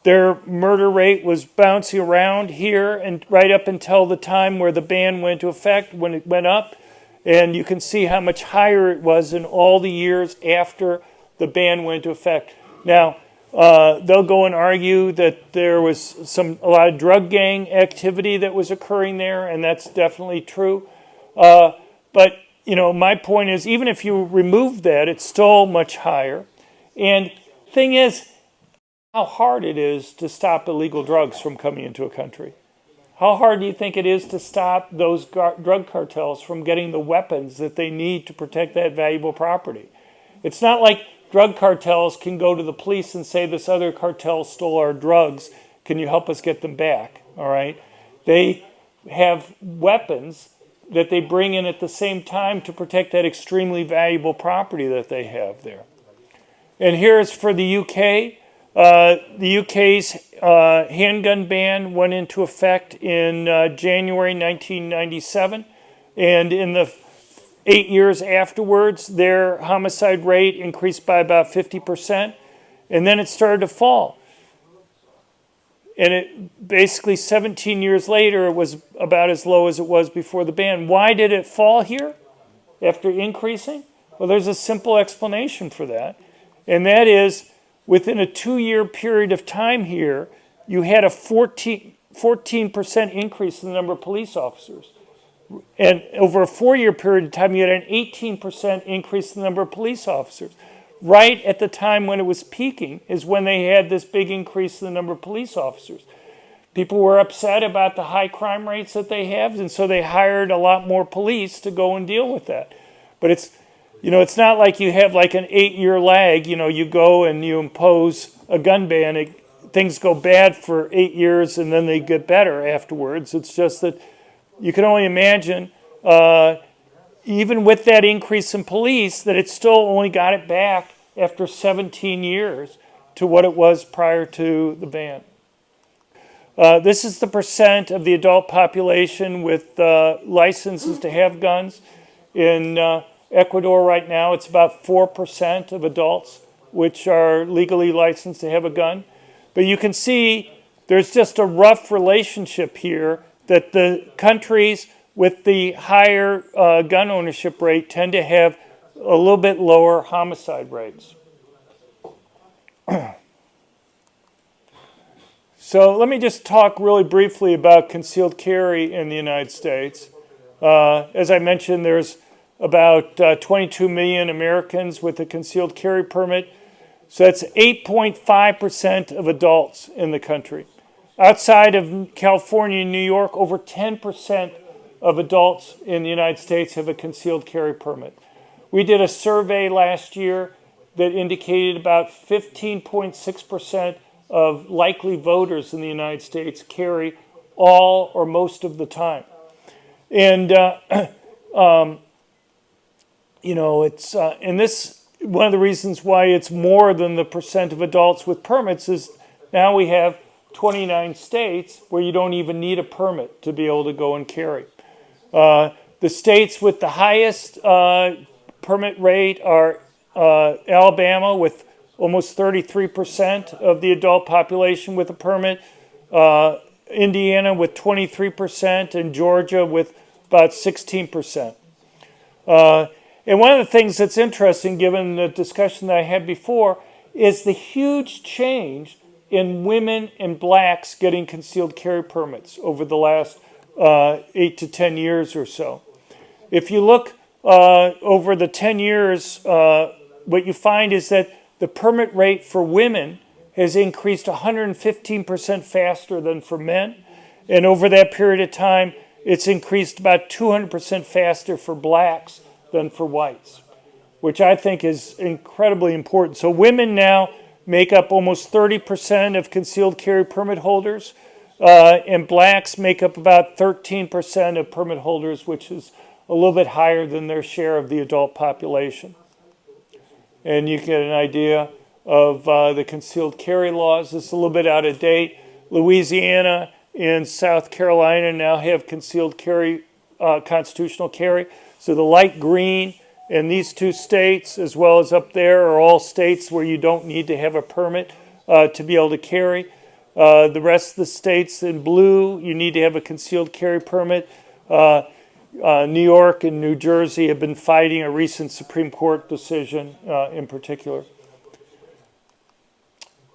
their murder rate was bouncing around here and right up until the time where the ban went into effect, when it went up. And you can see how much higher it was in all the years after the ban went into effect. Now, they'll go and argue that there was a lot of drug gang activity that was occurring there, and that's definitely true. But, my point is, even if you remove that, it's still much higher. And thing is, how hard it is to stop illegal drugs from coming into a country. How hard do you think it is to stop those drug cartels from getting the weapons that they need to protect that valuable property? It's not like drug cartels can go to the police and say, this other cartel stole our drugs. Can you help us get them back? All right. They have weapons that they bring in at the same time to protect that extremely valuable property that they have there. And here's for the UK. The UK's handgun ban went into effect in January 1997. And in the 8 years afterwards, their homicide rate increased by about 50%. And then it started to fall. And it basically 17 years later, it was about as low as it was before the ban. Why did it fall here after increasing? Well, there's a simple explanation for that. And that is, within a 2-year period of time here, you had a 14% increase in the number of police officers. And over a 4-year period of time, you had an 18% increase in the number of police officers. Right at the time when it was peaking is when they had this big increase in the number of police officers. People were upset about the high crime rates that they have, and so they hired a lot more police to go and deal with that. But it's not like you have like an 8-year lag. You go and you impose a gun ban. Things go bad for 8 years, and then they get better afterwards. It's just that you can only imagine, even with that increase in police, that it still only got it back after 17 years to what it was prior to the ban. This is the percent of the adult population with licenses to have guns. In Ecuador right now, it's about 4% of adults which are legally licensed to have a gun. But you can see there's just a rough relationship here that the countries with the higher gun ownership rate tend to have a little bit lower homicide rates. So let me just talk really briefly about concealed carry in the United States. As I mentioned, there's about 22 million Americans with a concealed carry permit. So that's 8.5% of adults in the country. Outside of California and New York, over 10% of adults in the United States have a concealed carry permit. We did a survey last year that indicated about 15.6% of likely voters in the United States carry all or most of the time. And, it's, and this, one of the reasons why it's more than the percent of adults with permits is now we have 29 states where you don't even need a permit to be able to go and carry. The states with the highest permit rate are Alabama with almost 33% of the adult population with a permit, Indiana with 23%, and Georgia with about 16%. And one of the things that's interesting, given the discussion that I had before, is the huge change in women and blacks getting concealed carry permits over the last 8 to 10 years or so. If you look over the 10 years, what you find is that the permit rate for women has increased 115% faster than for men. And over that period of time, it's increased about 200% faster for blacks than for whites, which I think is incredibly important. So women now make up almost 30% of concealed carry permit holders, and blacks make up about 13% of permit holders, which is a little bit higher than their share of the adult population. And you get an idea of the concealed carry laws. This is a little bit out of date. Louisiana and South Carolina now have concealed carry, constitutional carry. So the light green in these two states, as well as up there, are all states where you don't need to have a permit to be able to carry. The rest of the states in blue, you need to have a concealed carry permit. New York and New Jersey have been fighting a recent Supreme Court decision in particular.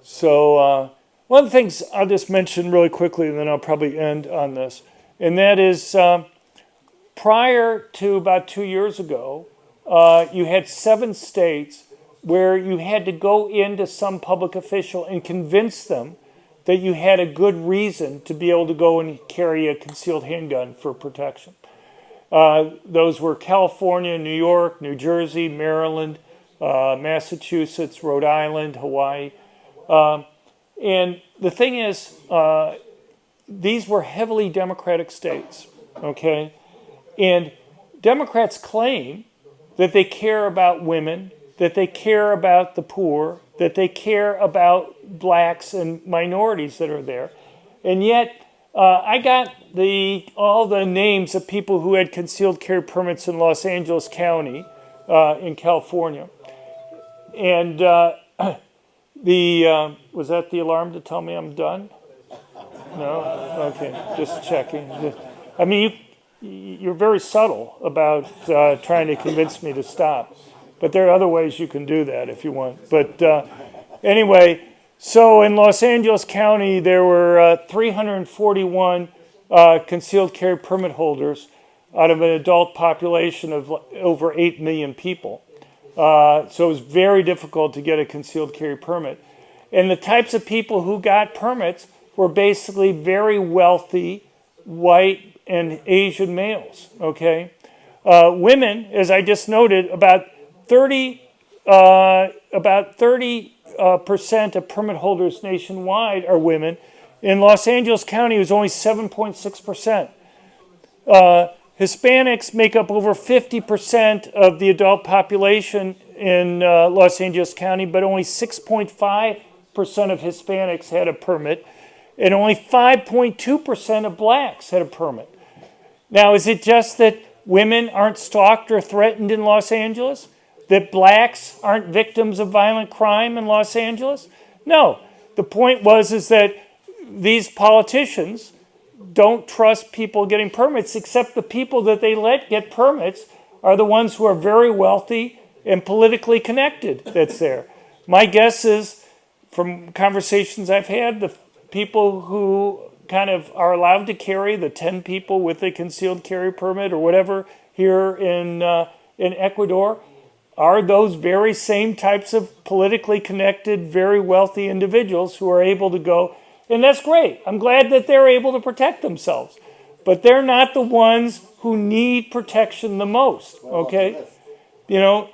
So one of the things I'll just mention really quickly, and then I'll probably end on this, and that is prior to about 2 years ago, you had 7 states where you had to go into some public official and convince them that you had a good reason to be able to go and carry a concealed handgun for protection. Those were California, New York, New Jersey, Maryland, Massachusetts, Rhode Island, Hawaii. And the thing is, these were heavily Democratic states, okay? And Democrats claim that they care about women, that they care about the poor, that they care about blacks and minorities that are there. And yet, I got all the names of people who had concealed carry permits in Los Angeles County in California. And was that the alarm to tell me I'm done? No? Okay, just checking. I mean, you're very subtle about trying to convince me to stop. But there are other ways you can do that if you want. But anyway, so in Los Angeles County, there were 341 concealed carry permit holders out of an adult population of over 8 million people. So it was very difficult to get a concealed carry permit. And the types of people who got permits were basically very wealthy, white and Asian males, okay? Women, as I just noted, about 30% of permit holders nationwide are women. In Los Angeles County, it was only 7.6%. Hispanics make up over 50% of the adult population in Los Angeles County, but only 6.5% of Hispanics had a permit. and only 5.2% of blacks had a permit. Now, is it just that women aren't stalked or threatened in Los Angeles? That blacks aren't victims of violent crime in Los Angeles? No. The point is that these politicians don't trust people getting permits, except the people that they let get permits are the ones who are very wealthy and politically connected that's there. My guess is, from conversations I've had, the people who kind of are allowed to carry, the 10 people with a concealed carry permit or whatever here in Ecuador, are those very same types of politically connected, very wealthy individuals who are able to go. And that's great. I'm glad that they're able to protect themselves. But they're not the ones who need protection the most, okay? You know,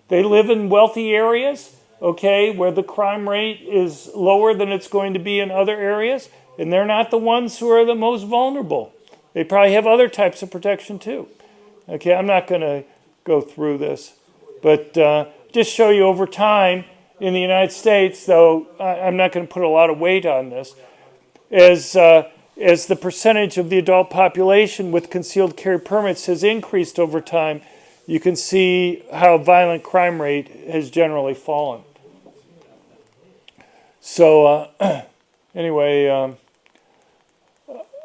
they live in wealthy areas, okay, where the crime rate is lower than it's going to be in other areas, and they're not the ones who are the most vulnerable. They probably have other types of protection too. Okay, I'm not going to go through this, but just show you over time in the United States, though I'm not going to put a lot of weight on this, as the percentage of the adult population with concealed carry permits has increased over time, you can see how violent crime rate has generally fallen. So anyway,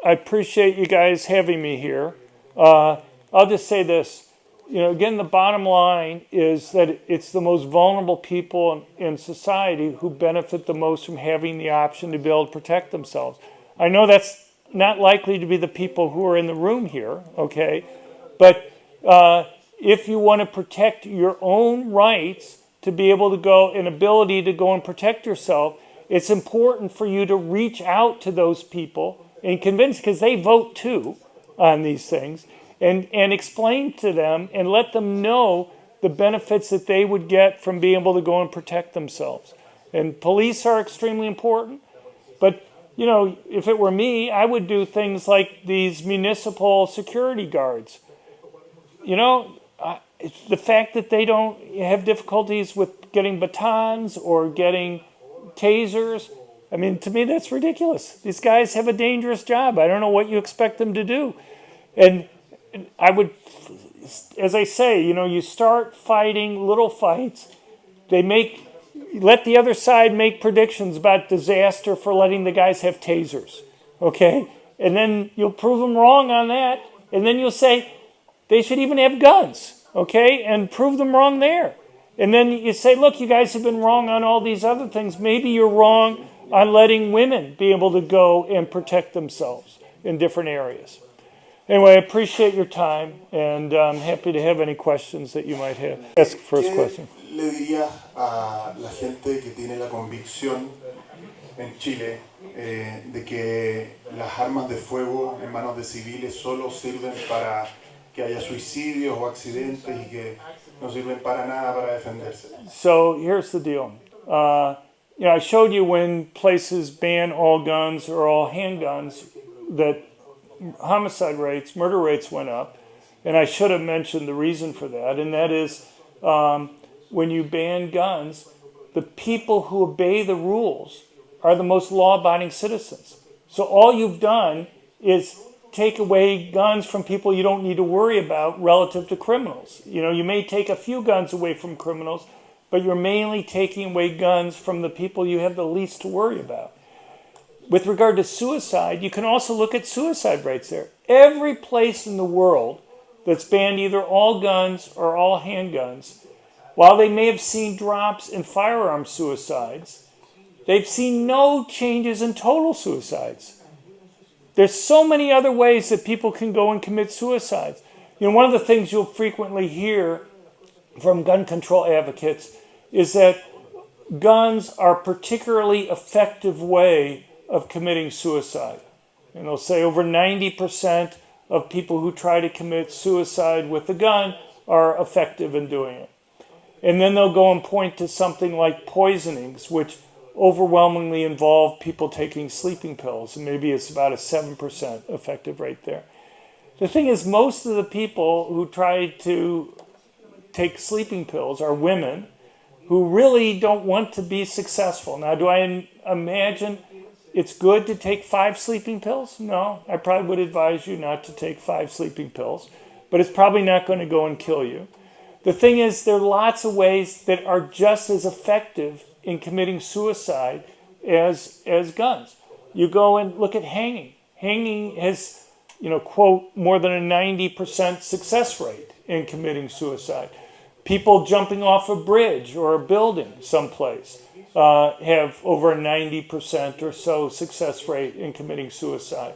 I appreciate you guys having me here. I'll just say this. You know, again, the bottom line is that it's the most vulnerable people in society who benefit the most from having the option to be able to protect themselves. I know that's not likely to be the people who are in the room here, okay? But if you want to protect your own rights to be able to go, an ability to go and protect yourself, it's important for you to reach out to those people and convince, because they vote too on these things, and explain to them and let them know the benefits that they would get from being able to go and protect themselves. And police are extremely important, but you know, if it were me, I would do things like these municipal security guards. You know, it's the fact that they don't have difficulties with getting batons or getting tasers. I mean, to me, that's ridiculous. These guys have a dangerous job. I don't know what you expect them to do. And I would, as I say, you know, you start fighting little fights. Let the other side make predictions about disaster for letting the guys have tasers, okay? And then you'll prove them wrong on that. And then you'll say they should even have guns, okay? And prove them wrong there. And then you say, look, you guys have been wrong on all these other things. Maybe you're wrong on letting women be able to go and protect themselves in different areas. Anyway, I appreciate your time, and I'm happy to have any questions that you might have. Ask the first question. ¿Qué le diría a la gente que tiene la convicción en Chile de que las armas de fuego en manos de civiles solo sirven para que haya suicidios o accidentes y que no sirven para nada para defenderse? So here's the deal. You know, I showed you when places ban all guns or all handguns that homicide rates, murder rates went up, and I should have mentioned the reason for that, and that is when you ban guns, the people who obey the rules are the most law-abiding citizens. So all you've done is take away guns from people you don't need to worry about relative to criminals. You know, you may take a few guns away from criminals, but you're mainly taking away guns from the people you have the least to worry about. With regard to suicide, you can also look at suicide rates there. Every place in the world that's banned either all guns or all handguns, while they may have seen drops in firearm suicides, they've seen no changes in total suicides. There's so many other ways that people can go and commit suicides. You know, one of the things you'll frequently hear from gun control advocates is that guns are a particularly effective way of committing suicide. And they'll say over 90% of people who try to commit suicide with a gun are effective in doing it. And then they'll go and point to something like poisonings, which overwhelmingly involve people taking sleeping pills, and maybe it's about a 7% effective rate there. The thing is, most of the people who try to take sleeping pills are women who really don't want to be successful. Now, do I imagine it's good to take 5 sleeping pills? No, I probably would advise you not to take 5 sleeping pills, but it's probably not going to go and kill you. The thing is, there are lots of ways that are just as effective in committing suicide as guns. You go and look at hanging. Hanging has, quote, more than a 90% success rate in committing suicide. People jumping off a bridge or a building someplace have over a 90% or so success rate in committing suicide.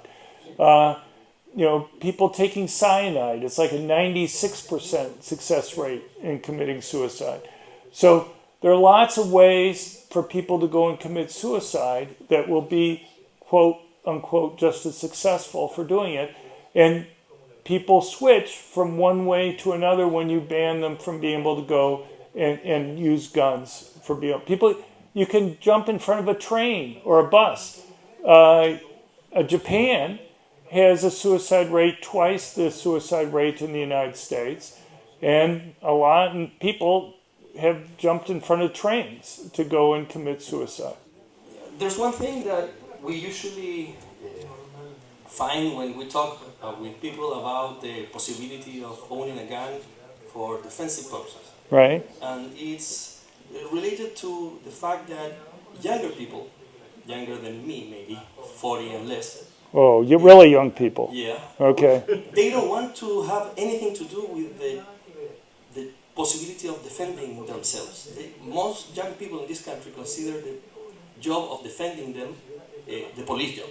People taking cyanide, it's like a 96% success rate in committing suicide. So there are lots of ways for people to go and commit suicide that will be, quote, unquote, just as successful for doing it. And people switch from one way to another when you ban them from being able to go and use guns for people. You can jump in front of a train or a bus. Japan has a suicide rate twice the suicide rate in the United States, and a lot of people have jumped in front of trains to go and commit suicide. There's one thing that we usually find when we talk with people about the possibility of owning a gun for defensive purposes. Right. And it's related to the fact that younger people, younger than me maybe, 40 and less. Oh, you're really young people. Yeah. Okay. They don't want to have anything to do with the possibility of defending themselves. Most young people in this country consider the job of defending them the police job.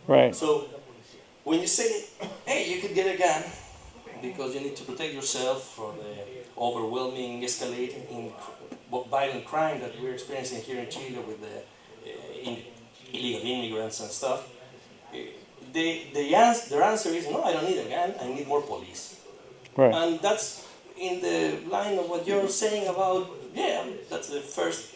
Right. So when you say, hey, you could get a gun because you need to protect yourself from the overwhelming, escalating violent crime that we're experiencing here in Chile with the illegal immigrants and stuff, their answer is, no, I don't need a gun, I need more police. Right. And that's in the line of what you're saying about, that's the first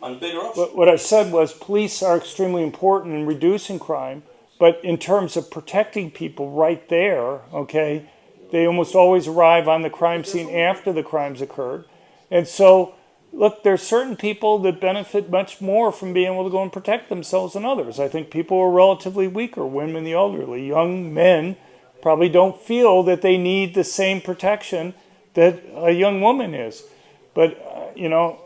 and better option. What I said was police are extremely important in reducing crime, but in terms of protecting people right there, okay, they almost always arrive on the crime scene after the crimes occurred. And so, look, there's certain people that benefit much more from being able to go and protect themselves than others. I think people who are relatively weaker, women, the elderly, young men probably don't feel that they need the same protection that a young woman is. But,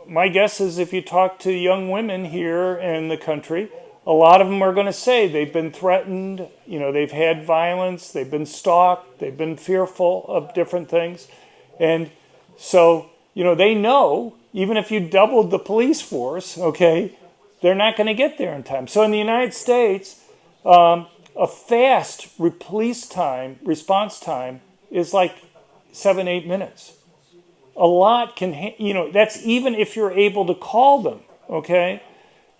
my guess is if you talk to young women here in the country, a lot of them are going to say they've been threatened, they've had violence, they've been stalked, they've been fearful of different things. And so, they know, even if you doubled the police force, okay, they're not going to get there in time. So in the United States, a fast response time is like 7-8 minutes. A lot can, that's even if you're able to call them, okay?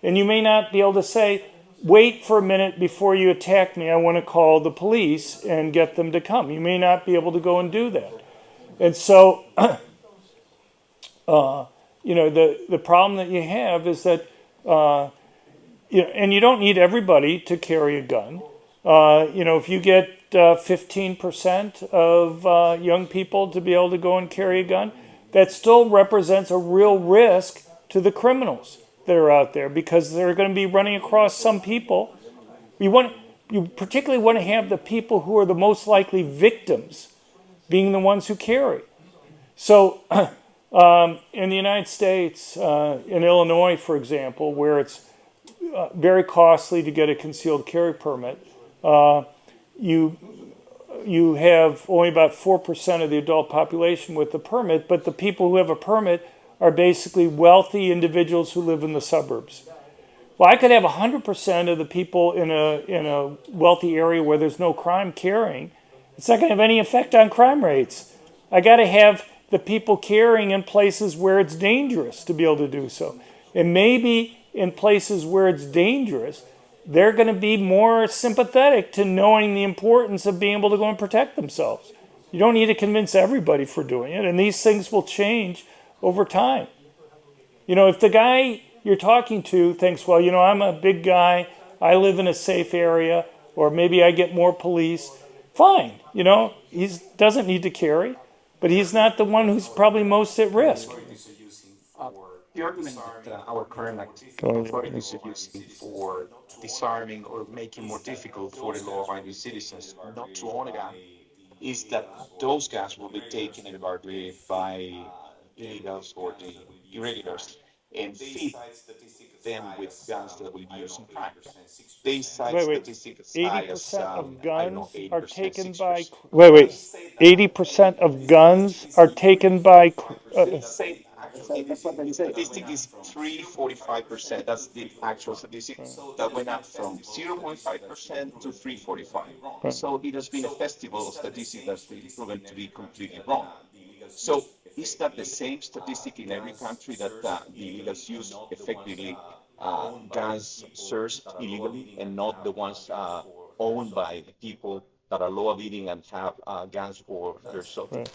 And you may not be able to say, wait for a minute before you attack me, I want to call the police and get them to come. You may not be able to go and do that. And so, the problem that you have is that, and you don't need everybody to carry a gun. If you get 15% of young people to be able to go and carry a gun, that still represents a real risk to the criminals that are out there because they're going to be running across some people. You particularly want to have the people who are the most likely victims being the ones who carry. So in the United States, in Illinois, for example, where it's very costly to get a concealed carry permit, you have only about 4% of the adult population with the permit, but the people who have a permit are basically wealthy individuals who live in the suburbs. Well, I could have 100% of the people in a wealthy area where there's no crime carrying. It's not going to have any effect on crime rates. I got to have the people carrying in places where it's dangerous to be able to do so. And maybe in places where it's dangerous, they're going to be more sympathetic to knowing the importance of being able to go and protect themselves. You don't need to convince everybody for doing it, and these things will change over time. If the guy you're talking to thinks, well, I'm a big guy, I live in a safe area, or maybe I get more police, fine. He doesn't need to carry, but he's not the one who's probably most at risk. The argument that our current authorities are using for disarming or making more difficult for the law-abiding citizens not to own a gun is that those guns will be taken in by illegals or the irregulars and feed them with guns that will be used in crime. They cite Wait. statistics as high as, 80% of I don't know, guns are 80%, taken by. 60%. Wait. 80% of guns are taken by. Say, the statistic is 345%. That's the actual statistic that went up from 0.5% to 345. So it has been a festival statistic that's been proven to be completely wrong. So is that the same statistic in every country that the illegals use effectively guns sourced illegally and not the ones owned by people that are law-abiding and have guns for their self? Right.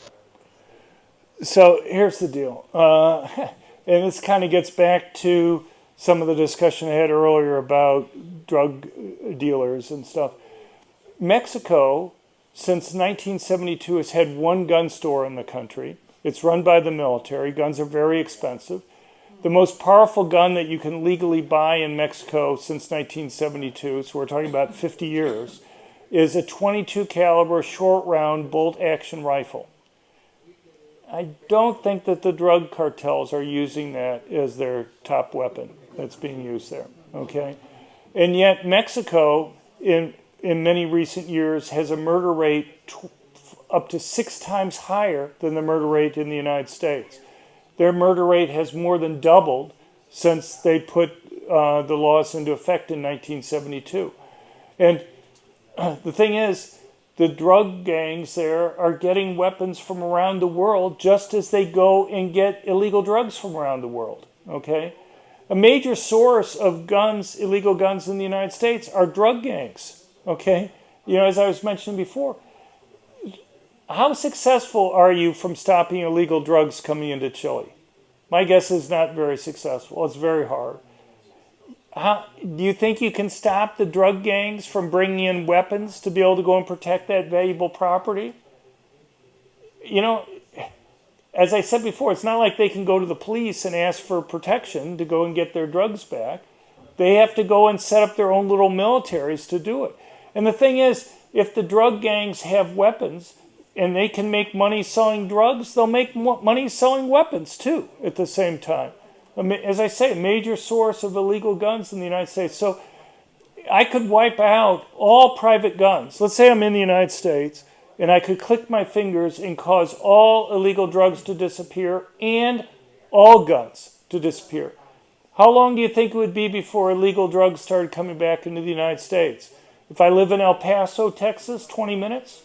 So here's the deal, and this kind of gets back to some of the discussion I had earlier about drug dealers and stuff. Mexico, since 1972, has had one gun store in the country. It's run by the military. Guns are very expensive. The most powerful gun that you can legally buy in Mexico since 1972, so we're talking about 50 years, is a 22 caliber short round bolt action rifle. I don't think that the drug cartels are using that as their top weapon that's being used there, okay? And yet Mexico, in many recent years, has a murder rate up to 6 times higher than the murder rate in the United States. Their murder rate has more than doubled since they put the laws into effect in 1972. And the thing is, the drug gangs there are getting weapons from around the world just as they go and get illegal drugs from around the world, okay? A major source of guns, illegal guns in the United States are drug gangs, okay? You know, as I was mentioning before, how successful are you from stopping illegal drugs coming into Chile? My guess is not very successful. It's very hard. Do you think you can stop the drug gangs from bringing in weapons to be able to go and protect that valuable property? You know, as I said before, it's not like they can go to the police and ask for protection to go and get their drugs back. They have to go and set up their own little militaries to do it. And the thing is, if the drug gangs have weapons and they can make money selling drugs, they'll make money selling weapons too at the same time. As I say, a major source of illegal guns in the United States. So I could wipe out all private guns. Let's say I'm in the United States and I could click my fingers and cause all illegal drugs to disappear and all guns to disappear. How long do you think it would be before illegal drugs started coming back into the United States? If I live in El Paso, Texas, 20 minutes?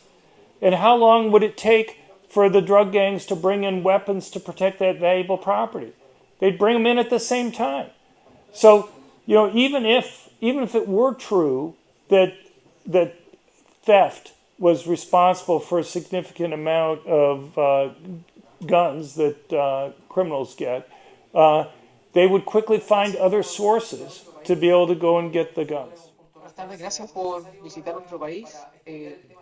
And how long would it take for the drug gangs to bring in weapons to protect that valuable property? They'd bring them in at the same time. So, you know, even if it were true that theft was responsible for a significant amount of guns that criminals get, they would quickly find other sources to be able to go and get the guns. Buenas tardes, gracias por visitar nuestro país.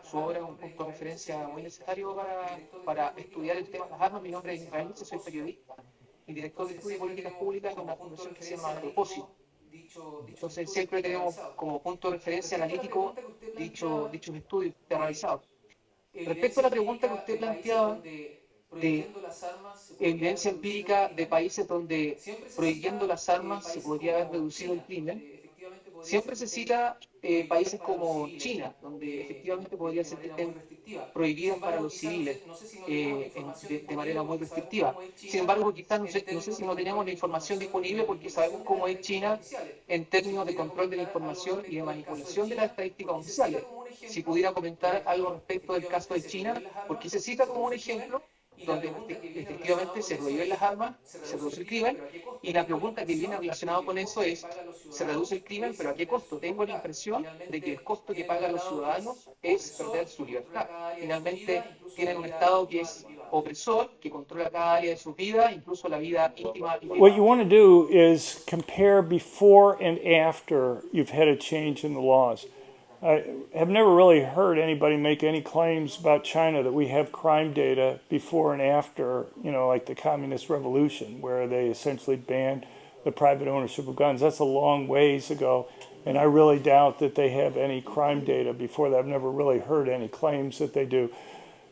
Su obra es un punto de referencia muy necesario para estudiar el tema de las armas. Mi nombre es Israel, soy periodista y director de estudio de políticas públicas de una fundación que se llama Propósito. Entonces siempre tenemos como punto de referencia analítico dichos estudios que ha realizado. Respecto a la pregunta que usted planteaba de evidencia empírica de países donde prohibiendo las armas se podría haber reducido el crimen, siempre se cita países como China, donde efectivamente podría ser que estén prohibidas para los civiles de manera muy restrictiva. Sin embargo, quizás no sé si no tenemos la información disponible porque sabemos cómo es China en términos de control de la información y de manipulación de las estadísticas oficiales. Si pudiera comentar algo respecto del caso de China, porque se cita como un ejemplo donde efectivamente se prohíben las armas, se reduce el crimen, y la pregunta que viene relacionada con eso es, se reduce el crimen, pero ¿a qué costo? Tengo la impresión de que el costo que pagan los ciudadanos es perder su libertad. Finalmente tienen un Estado que es opresor, que controla cada área de su vida, incluso la vida íntima y privada. What you want to do is compare before and after you've had a change in the laws. I have never really heard anybody make any claims about China that we have crime data before and after, like the Communist Revolution, where they essentially banned the private ownership of guns. That's a long ways ago, and I really doubt that they have any crime data before that. I've never really heard any claims that they do.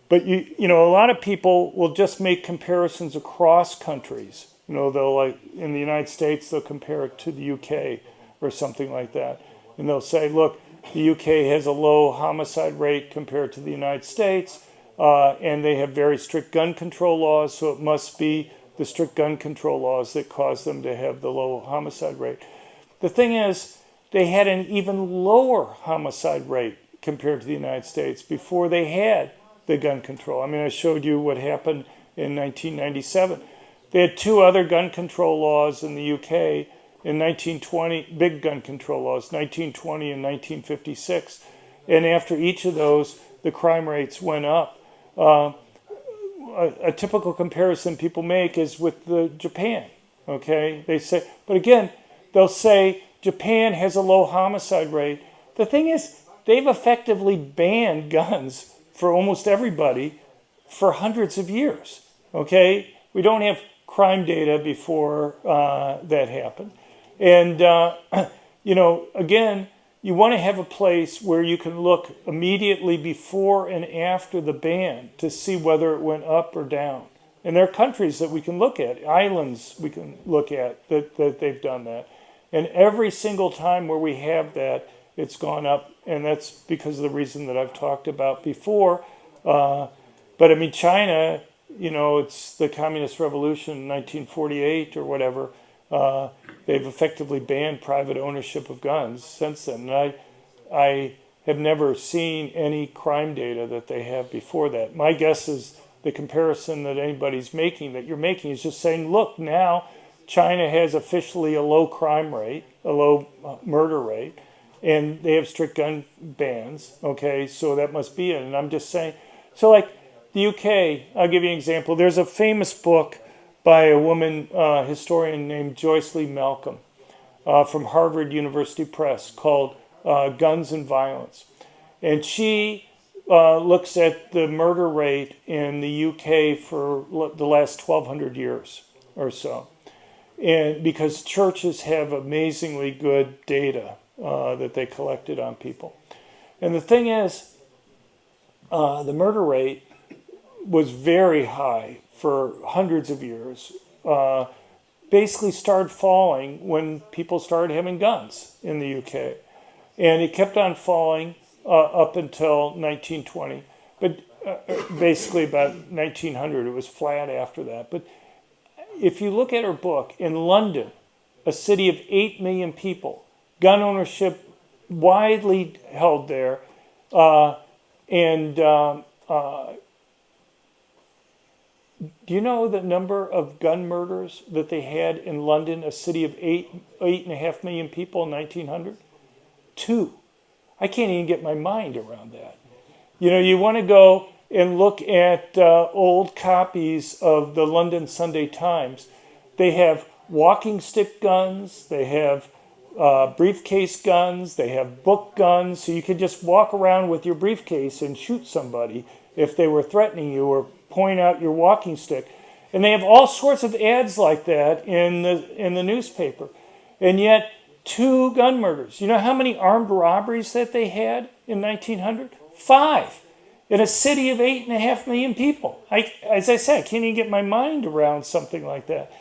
But a lot of people will just make comparisons across countries. They'll, like in the United States, they'll compare it to the UK or something like that, and they'll say, look, the UK has a low homicide rate compared to the United States, and they have very strict gun control laws, so it must be the strict gun control laws that cause them to have the low homicide rate. The thing is, they had an even lower homicide rate compared to the United States before they had the gun control. I mean, I showed you what happened in 1997. They had two other gun control laws in the UK in 1920, big gun control laws, 1920 and 1956. And after each of those, the crime rates went up. A typical comparison people make is with Japan, okay? They say, but again, they'll say Japan has a low homicide rate. The thing is, they've effectively banned guns for almost everybody for hundreds of years, okay? We don't have crime data before that happened. And, again, you want to have a place where you can look immediately before and after the ban to see whether it went up or down. And there are countries that we can look at, islands we can look at that they've done that. And every single time where we have that, it's gone up. And that's because of the reason that I've talked about before. But I mean, China, it's the Communist Revolution in 1948 or whatever. They've effectively banned private ownership of guns since then. And I have never seen any crime data that they have before that. My guess is the comparison that anybody's making, that you're making, is just saying, look, now China has officially a low crime rate, a low murder rate, and they have strict gun bans, okay, so that must be it. And I'm just saying, so like the UK, I'll give you an example. There's a famous book by a woman historian named Joyce Lee Malcolm from Harvard University Press called Guns and Violence. And she looks at the murder rate in the UK for the last 1,200 years or so. And because churches have amazingly good data that they collected on people. And the thing is, the murder rate was very high for hundreds of years, basically started falling when people started having guns in the UK. And it kept on falling up until 1920. But basically about 1900, it was flat after that. But if you look at her book, in London, a city of 8 million people, gun ownership widely held there, do you know the number of gun murders that they had in London, a city of 8.5 million people in 1900? 2. I can't even get my mind around that. You want to go and look at old copies of the London Sunday Times. They have walking stick guns, they have briefcase guns, they have book guns, so you could just walk around with your briefcase and shoot somebody if they were threatening you, or point out your walking stick. And they have all sorts of ads like that in the newspaper. And yet, 2 gun murders. You know how many armed robberies that they had in 1900? 5. In a city of 8.5 million people. As I said, I can't even get my mind around something like that.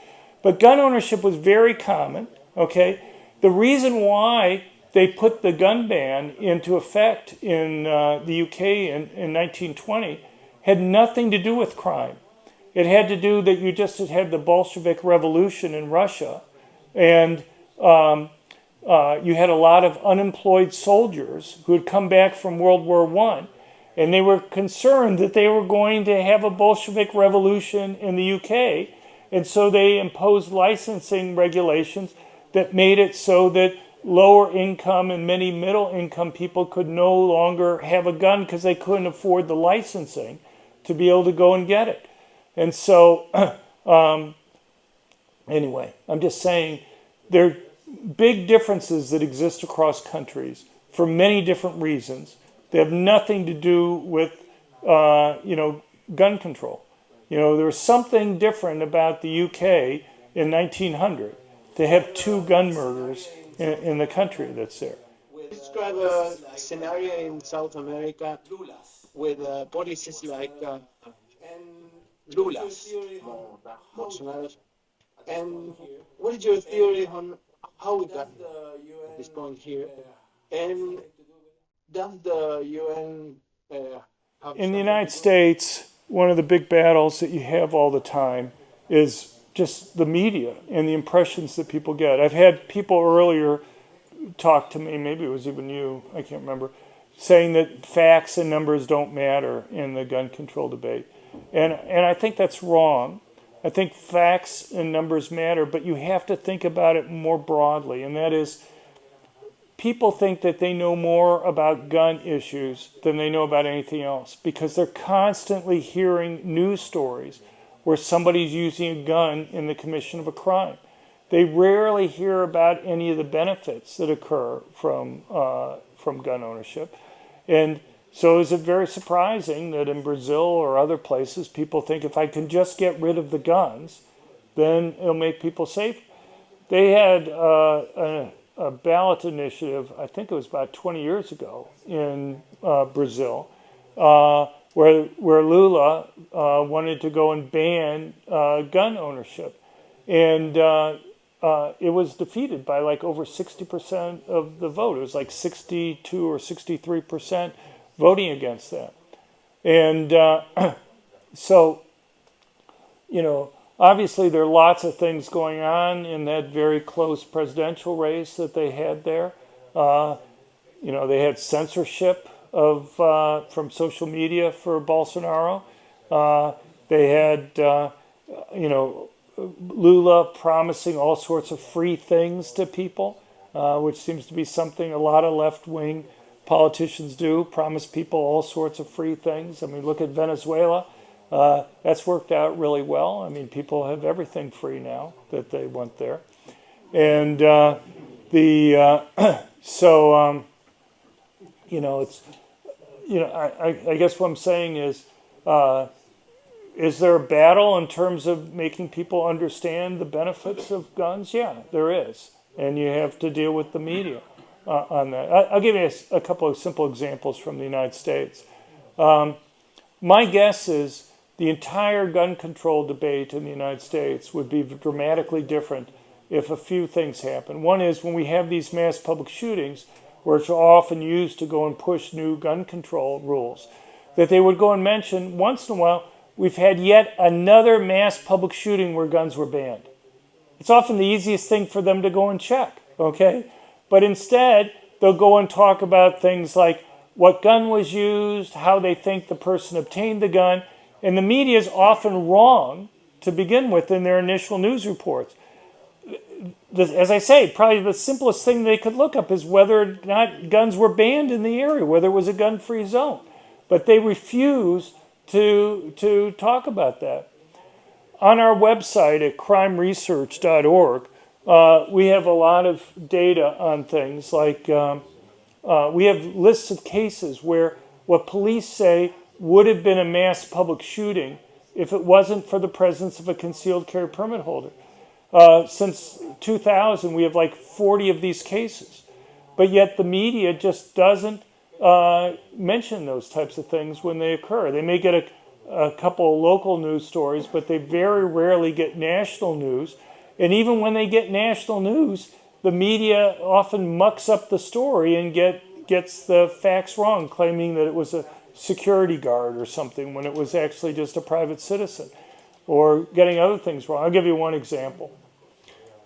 But gun ownership was very common, okay? The reason why they put the gun ban into effect in the UK in 1920 had nothing to do with crime. It had to do that you just had the Bolshevik Revolution in Russia, and you had a lot of unemployed soldiers who had come back from World War I, and they were concerned that they were going to have a Bolshevik Revolution in the UK, and so they imposed licensing regulations that made it so that lower income and many middle income people could no longer have a gun because they couldn't afford the licensing to be able to go and get it. And so, anyway, I'm just saying there are big differences that exist across countries for many different reasons. They have nothing to do with, gun control. There was something different about the UK in 1900 to have 2 gun murders in the country that's there. Describe a scenario in South America with policies like Lula's, Bolsonaro's. And what is your theory on how we got at this point here? And does the UN have In the United States, one of the big battles that you have all the time is just the media and the impressions that people get. I've had people earlier talk to me, maybe it was even you, I can't remember, saying that facts and numbers don't matter in the gun control debate. And I think that's wrong. I think facts and numbers matter, but you have to think about it more broadly, and that is, people think that they know more about gun issues than they know about anything else because they're constantly hearing news stories where somebody's using a gun in the commission of a crime. They rarely hear about any of the benefits that occur from gun ownership. And so is it very surprising that in Brazil or other places people think if I can just get rid of the guns, then it'll make people safe? They had a ballot initiative, I think it was about 20 years ago in Brazil, where Lula wanted to go and ban gun ownership. And it was defeated by like over 60% of the vote. It was like 62 or 63% voting against that. And so, obviously there are lots of things going on in that very close presidential race that they had there. They had censorship from social media for Bolsonaro. They had, Lula promising all sorts of free things to people, which seems to be something a lot of left-wing politicians do, promise people all sorts of free things. I mean, look at Venezuela. That's worked out really well. I mean, people have everything free now that they want there. And I guess what I'm saying is there a battle in terms of making people understand the benefits of guns? Yeah, there is. And you have to deal with the media on that. I'll give you a couple of simple examples from the United States. My guess is the entire gun control debate in the United States would be dramatically different if a few things happen. One is when we have these mass public shootings, which are often used to go and push new gun control rules, that they would go and mention once in a while, we've had yet another mass public shooting where guns were banned. It's often the easiest thing for them to go and check, okay? But instead, they'll go and talk about things like what gun was used, how they think the person obtained the gun, and the media is often wrong to begin with in their initial news reports. As I say, probably the simplest thing they could look up is whether or not guns were banned in the area, whether it was a gun-free zone. But they refuse to talk about that. On our website at crimeresearch.org, we have a lot of data on things like we have lists of cases where what police say would have been a mass public shooting if it wasn't for the presence of a concealed carry permit holder. Since 2000, we have like 40 of these cases. But yet the media just doesn't mention those types of things when they occur. They may get a couple of local news stories, but they very rarely get national news. And even when they get national news, the media often mucks up the story and gets the facts wrong, claiming that it was a security guard or something when it was actually just a private citizen, or getting other things wrong. I'll give you one example.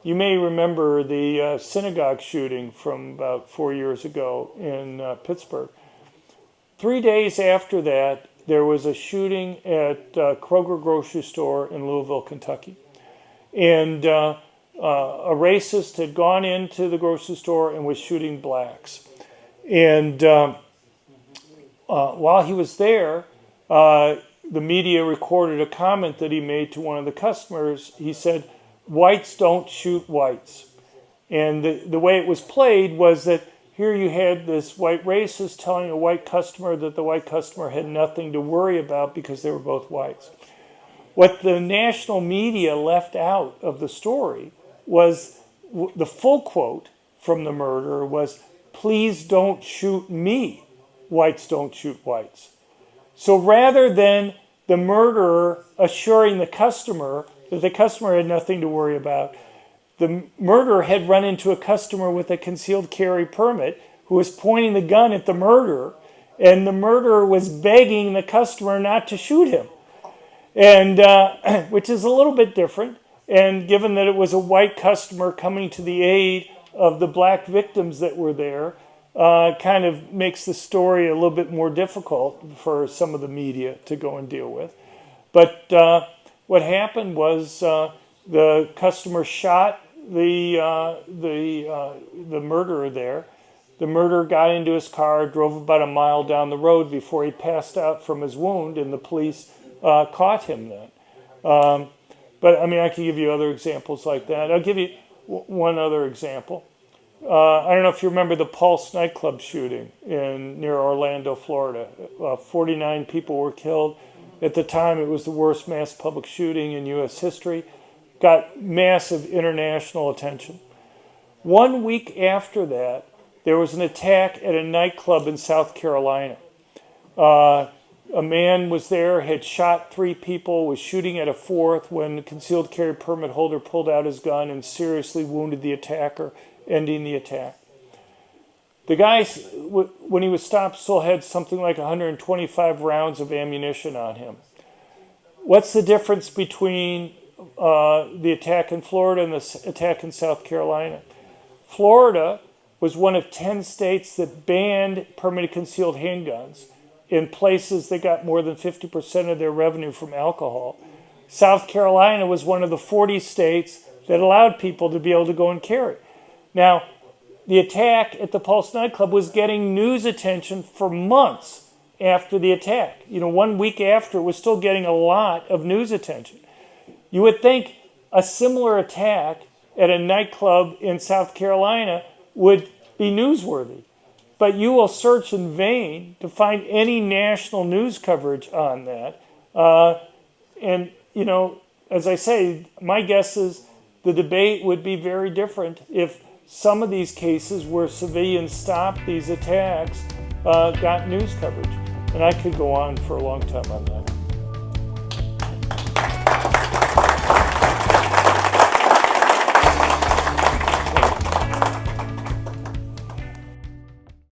You may remember the synagogue shooting from about 4 years ago in Pittsburgh. 3 days after that, there was a shooting at Kroger grocery store in Louisville, Kentucky. And a racist had gone into the grocery store and was shooting blacks. And while he was there, the media recorded a comment that he made to one of the customers. He said, "Whites don't shoot whites." And the way it was played was that Here you had this white racist telling a white customer that the white customer had nothing to worry about because they were both whites. What the national media left out of the story was the full quote from the murderer was, "Please don't shoot me. Whites don't shoot whites." So rather than the murderer assuring the customer that the customer had nothing to worry about, the murderer had run into a customer with a concealed carry permit who was pointing the gun at the murderer, and the murderer was begging the customer not to shoot him, and which is a little bit different. And given that it was a white customer coming to the aid of the black victims that were there, kind of makes the story a little bit more difficult for some of the media to go and deal with. But what happened was the customer shot the murderer there. The murderer got into his car, drove about a mile down the road before he passed out from his wound, and the police caught him then. But I mean, I could give you other examples like that. I'll give you one other example. I don't know if you remember the Pulse nightclub shooting near Orlando, Florida. 49 people were killed. At the time, it was the worst mass public shooting in U.S. history. Got massive international attention. 1 week after that, there was an attack at a nightclub in South Carolina. A man was there, had shot 3 people, was shooting at a 4th when the concealed carry permit holder pulled out his gun and seriously wounded the attacker, ending the attack. The guy, when he was stopped, still had something like 125 rounds of ammunition on him. What's the difference between the attack in Florida and the attack in South Carolina? Florida was one of 10 states that banned permanent concealed handguns in places that got more than 50% of their revenue from alcohol. South Carolina was one of the 40 states that allowed people to be able to go and carry. Now, the attack at the Pulse nightclub was getting news attention for months after the attack. 1 week after, it was still getting a lot of news attention. You would think a similar attack at a nightclub in South Carolina would be newsworthy. But you will search in vain to find any national news coverage on that. And, as I say, my guess is the debate would be very different if some of these cases where civilians stopped these attacks got news coverage. And I could go on for a long time on that.